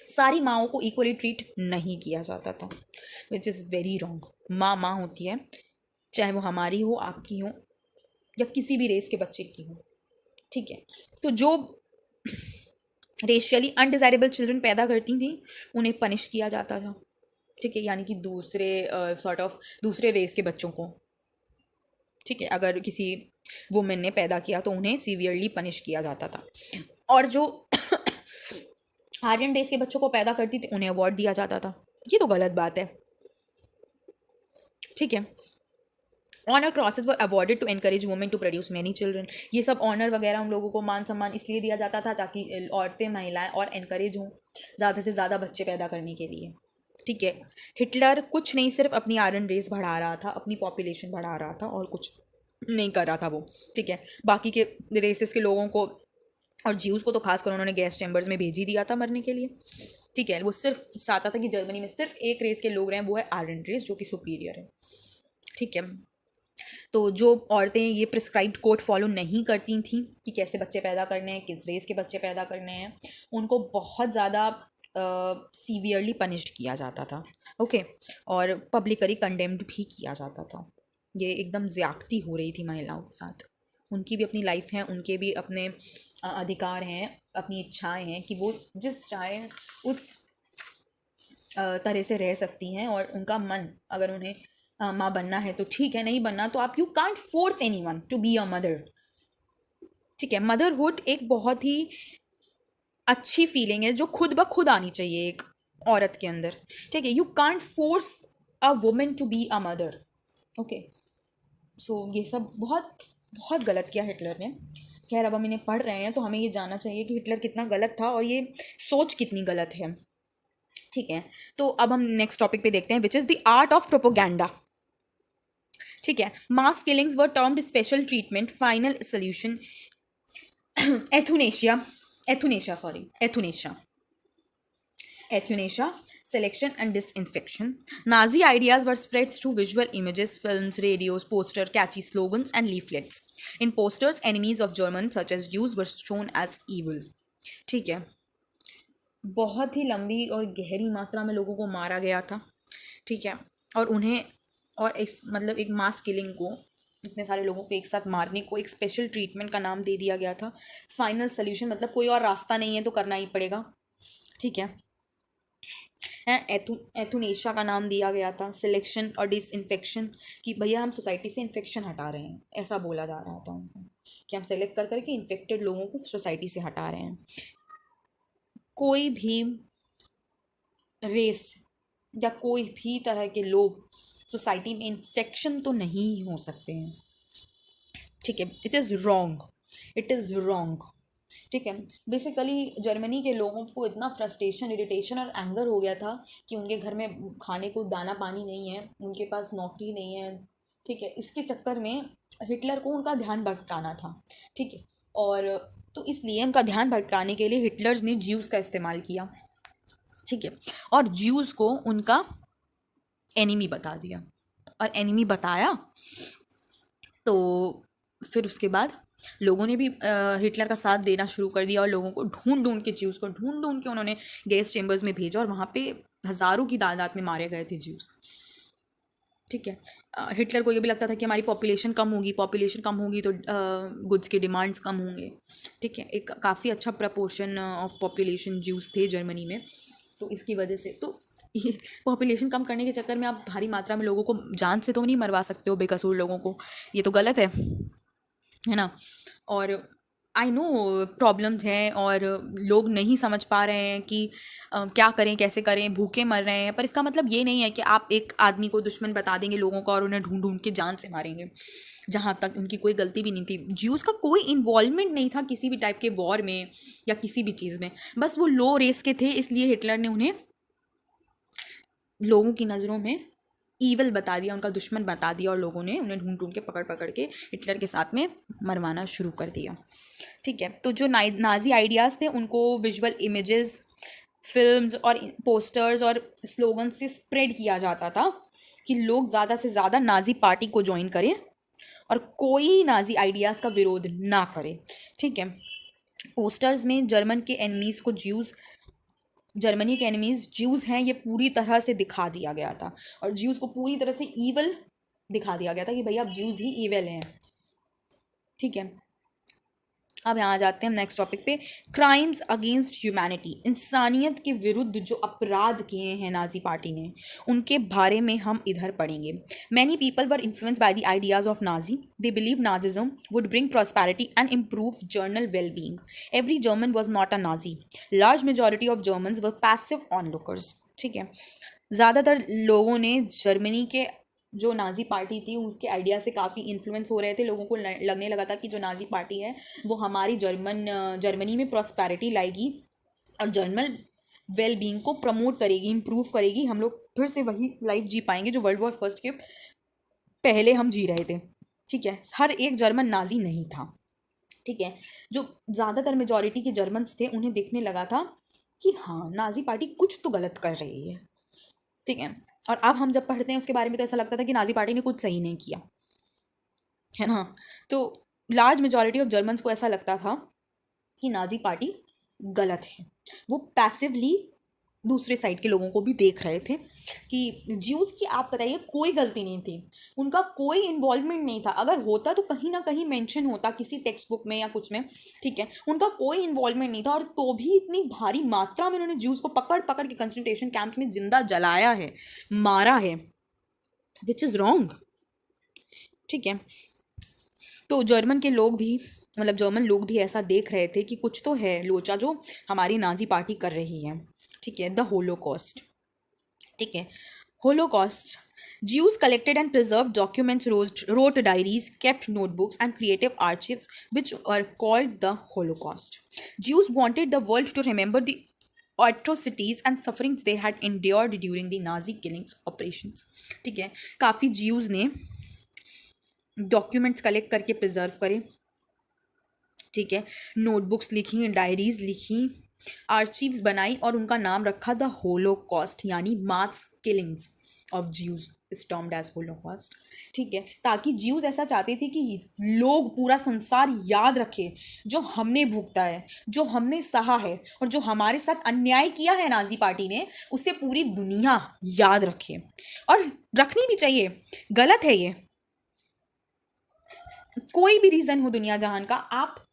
सारी माँओं को इक्वली ट्रीट नहीं किया जाता था, विच इज़ वेरी रॉन्ग। माँ होती है, चाहे वो हमारी हो, आपकी हो, या किसी भी रेस के बच्चे की हो। ठीक है, तो जो रेशियली अनडिजायरेबल चिल्ड्रन पैदा करती थी उन्हें पनिश किया जाता था। ठीक है, यानी कि दूसरे सॉर्ट ऑफ दूसरे रेस के बच्चों को ठीक है, अगर किसी वुमेन ने पैदा किया तो उन्हें सीवियरली पनिश किया जाता था। और जो आर्यन रेस के बच्चों को पैदा करती थी उन्हें अवार्ड दिया जाता था। ये तो गलत बात है, ठीक है। Honour crosses were awarded to encourage women to produce many children. ये सब ऑनर वगैरह उन लोगों को मान सम्मान इसलिए दिया जाता था ताकि औरतें, महिलाएं और एनकरेज हों ज़्यादा से ज़्यादा बच्चे पैदा करने के लिए, ठीक है। हिटलर कुछ नहीं, सिर्फ अपनी आयरन रेस बढ़ा रहा था, अपनी पॉपुलेशन बढ़ा रहा था और कुछ नहीं कर रहा था वो, ठीक है। बाकी के रेसेस के लोगों को और ज्यूज़ को तो खासकर उन्होंने गैस चैम्बर्स में भेज ही दिया था मरने के लिए, ठीक है। वो सिर्फ चाहता था कि जर्मनी में सिर्फ एक रेस के लोग रहें, वो है आयरन रेस, जो कि सुपीरियर है, ठीक है। तो जो औरतें ये प्रिस्क्राइब्ड कोड फॉलो नहीं करती थी कि कैसे बच्चे पैदा करने हैं, किस रेस के बच्चे पैदा करने हैं, उनको बहुत ज़्यादा सीवियरली पनिश्ड किया जाता था, ओके। और पब्लिकली कंडेम्ड भी किया जाता था। ये एकदम ज़्यादती हो रही थी महिलाओं के साथ। उनकी भी अपनी लाइफ है, उनके भी अपने अधिकार हैं, अपनी इच्छाएं हैं कि वो जिस चाहे उस तरह से रह सकती हैं। और उनका मन, अगर उन्हें माँ बनना है तो ठीक है, नहीं बनना तो आप you can't force anyone to be a mother, ठीक है। मदरहुड एक बहुत ही अच्छी फीलिंग है जो खुद ब खुद आनी चाहिए एक औरत के अंदर, ठीक है। You can't force a women to be a mother, okay. So ये सब बहुत बहुत गलत किया हिटलर ने। खैर, अब हम इन्हें पढ़ रहे हैं तो हमें ये जानना चाहिए कि हिटलर कितना गलत था और ये सोच कितनी गलत है, ठीक है। तो अब हम नेक्स्ट टॉपिक पे देखते हैं, which is the art of propaganda, ठीक है। Mass killings were termed special treatment, final solution euthanasia, selection and disinfection. Nazi ideas were spread through visual images, films, radios, posters, catchy slogans and leaflets. In posters, enemies of Germans such as Jews were shown as evil, ठीक है। बहुत ही लंबी और गहरी मात्रा में लोगों को मारा गया था, ठीक है। और उन्हें और एक मास किलिंग को, इतने सारे लोगों को एक साथ मारने को एक स्पेशल ट्रीटमेंट का नाम दे दिया गया था। फाइनल सोल्यूशन मतलब कोई और रास्ता नहीं है तो करना ही पड़ेगा, ठीक है। एथुनेशिया का नाम दिया गया था। सिलेक्शन और डिसइंफेक्शन, कि भैया हम सोसाइटी से इन्फेक्शन हटा रहे हैं, ऐसा बोला जा रहा था उनको कि हम सेलेक्ट कर करके इन्फेक्टेड लोगों को सोसाइटी से हटा रहे हैं। कोई भी रेस या कोई भी तरह के लोग सोसाइटी में इन्फेक्शन तो नहीं हो सकते हैं, ठीक है। इट इज़ रॉन्ग, ठीक है। बेसिकली जर्मनी के लोगों को इतना फ्रस्ट्रेशन, इरिटेशन और एंगर हो गया था कि उनके घर में खाने को दाना पानी नहीं है, उनके पास नौकरी नहीं है, ठीक है। इसके चक्कर में हिटलर को उनका ध्यान भटकाना था, ठीक है। और तो इसलिए उनका ध्यान भटकाने के लिए हिटलर्स ने ज्यूज़ का इस्तेमाल किया, ठीक है। और ज्यूज़ को उनका एनिमी बता दिया, और एनिमी बताया तो फिर उसके बाद लोगों ने भी हिटलर का साथ देना शुरू कर दिया और लोगों को ढूंढ के ज्यूज़ को ढूंढ के उन्होंने गैस चेम्बर्स में भेजा और वहाँ पे हज़ारों की तादाद में मारे गए थे ज्यूज़, ठीक है। हिटलर को ये भी लगता था कि हमारी पॉपुलेशन कम होगी तो गुड्स के डिमांड्स कम होंगे, ठीक है। एक काफ़ी अच्छा प्रपोर्शन ऑफ पॉपुलेशन ज्यूज़ थे जर्मनी में, तो इसकी वजह से तो पॉपुलेशन कम करने के चक्कर में आप भारी मात्रा में लोगों को जान से तो नहीं मरवा सकते हो, बेकसूर लोगों को, ये तो गलत है ना। और आई नो प्रॉब्लम्स हैं और लोग नहीं समझ पा रहे हैं कि क्या करें, कैसे करें, भूखे मर रहे हैं, पर इसका मतलब ये नहीं है कि आप एक आदमी को दुश्मन बता देंगे लोगों का और उन्हें ढूंढ के जान से मारेंगे, जहाँ तक उनकी कोई गलती भी नहीं थी। ज्यूज़ का कोई इन्वॉल्वमेंट नहीं था किसी भी टाइप के वॉर में या किसी भी चीज़ में, बस वो लो रेस के थे, इसलिए हिटलर ने उन्हें लोगों की नज़रों में ईवल बता दिया, उनका दुश्मन बता दिया, और लोगों ने उन्हें ढूंढ के पकड़ के हिटलर के साथ में मरवाना शुरू कर दिया, ठीक है। तो जो नाजी आइडियाज़ थे उनको विजुअल इमेजेस, फिल्म्स और पोस्टर्स और स्लोगन से स्प्रेड किया जाता था कि लोग ज़्यादा से ज़्यादा नाजी पार्टी को ज्वाइन करें और कोई नाजी आइडियाज़ का विरोध ना करे, ठीक है। पोस्टर्स में जर्मनी के एनिमीज़ ज्यूज़ हैं ये पूरी तरह से दिखा दिया गया था, और ज्यूज़ को पूरी तरह से ईवल दिखा दिया गया था कि भैया अब ज्यूज़ ही ईवल हैं, ठीक है। अब यहाँ जाते हैं हम नेक्स्ट टॉपिक पे, क्राइम्स अगेंस्ट ह्यूमैनिटी, इंसानियत के विरुद्ध जो अपराध किए हैं नाजी पार्टी ने, उनके बारे में हम इधर पढ़ेंगे. Many people were influenced by the ideas of Nazi. They believe Nazism would bring prosperity and improve general well being. Every German was not a Nazi. Large majority of Germans were passive onlookers. ठीक है, ज़्यादातर लोगों ने Germany के जो Nazi party थी उसके idea से काफ़ी इन्फ्लुएंस हो रहे थे. लोगों को लगने लगा था कि जो नाजी पार्टी है वो हमारी जर्मनी में प्रॉस्पेरिटी लाएगी और जर्नल वेल बीइंग को प्रमोट करेगी, इम्प्रूव करेगी. हम लोग फिर से वही लाइफ जी पाएंगे जो वर्ल्ड वॉर फर्स्ट के पहले हम जी रहे थे. ठीक है, हर एक जर्मन नाजी नहीं था. ठीक है, जो ज़्यादातर मेजॉरिटी के जर्मन्स थे उन्हें देखने लगा था कि हाँ नाजी पार्टी कुछ तो गलत कर रही है. ठीक है, और अब हम जब पढ़ते हैं उसके बारे में तो ऐसा लगता था कि नाजी पार्टी ने कुछ सही नहीं किया है ना. तो लार्ज मेजॉरिटी ऑफ जर्मन्स को ऐसा लगता था कि नाजी पार्टी गलत है. वो पैसिवली दूसरे साइड के लोगों को भी देख रहे थे कि ज्यूज़ की आप बताइए कोई गलती नहीं थी, उनका कोई इन्वॉल्वमेंट नहीं था. अगर होता तो कहीं ना कहीं मेंशन होता किसी टेक्स्ट बुक में या कुछ में. ठीक है, उनका कोई इन्वॉल्वमेंट नहीं था और तो भी इतनी भारी मात्रा में उन्होंने ज्यूज़ को पकड़ पकड़ के कंसंट्रेशन कैंप्स में जिंदा जलाया है, मारा है, विच इज़ रॉन्ग. ठीक है, तो जर्मन के लोग भी मतलब जर्मन लोग भी ऐसा देख रहे थे कि कुछ तो है लोचा जो हमारी नाजी पार्टी कर रही है. ठीक है, द होलोकॉस्ट. ठीक है, Holocaust. Jews collected and preserved documents, wrote diaries, kept notebooks, and creative archives, which were called the Holocaust. Jews wanted the world to remember the atrocities and sufferings they had endured during the Nazi killings operations. ठीक है, काफ़ी Jews ने documents collect करके preserve करे. ठीक है, notebooks लिखी, diaries लिखी, आर्चीव्स बनाई और उनका नाम रखा द होलोकॉस्ट, यानी mass killings of Jews is termed as Holocaust. ठीक है, ताकि ज्यूज ऐसा चाहते थे कि लोग पूरा संसार याद रखे जो हमने भुगता है, जो हमने सहा है और जो हमारे साथ अन्याय किया है नाजी पार्टी ने, उसे पूरी दुनिया याद रखे. और रखनी भी चाहिए, गलत है ये. कोई भी रीज़न हो दुनिया जहान का, आप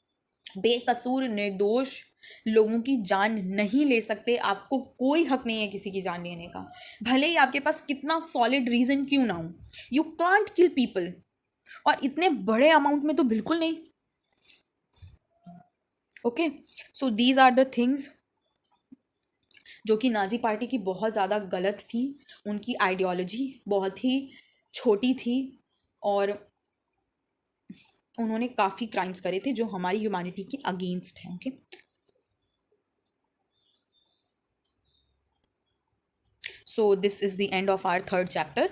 बेकसूर निर्दोष लोगों की जान नहीं ले सकते. आपको कोई हक नहीं है किसी की जान लेने का, भले ही आपके पास कितना सॉलिड रीज़न क्यों ना हो. यू कांट किल पीपल, और इतने बड़े अमाउंट में तो बिल्कुल नहीं. Okay, so these are the things जो कि नाजी पार्टी की बहुत ज़्यादा गलत थी. उनकी आइडियोलॉजी बहुत ही छोटी थी और उन्होंने काफ़ी क्राइम्स करे थे जो हमारी ह्यूमैनिटी की अगेंस्ट हैं. Okay, so this is the end of our third chapter.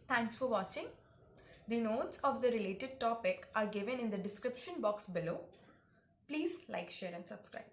Thanks for watching. The notes of the related topic are given in the description box below. Please like, share and subscribe.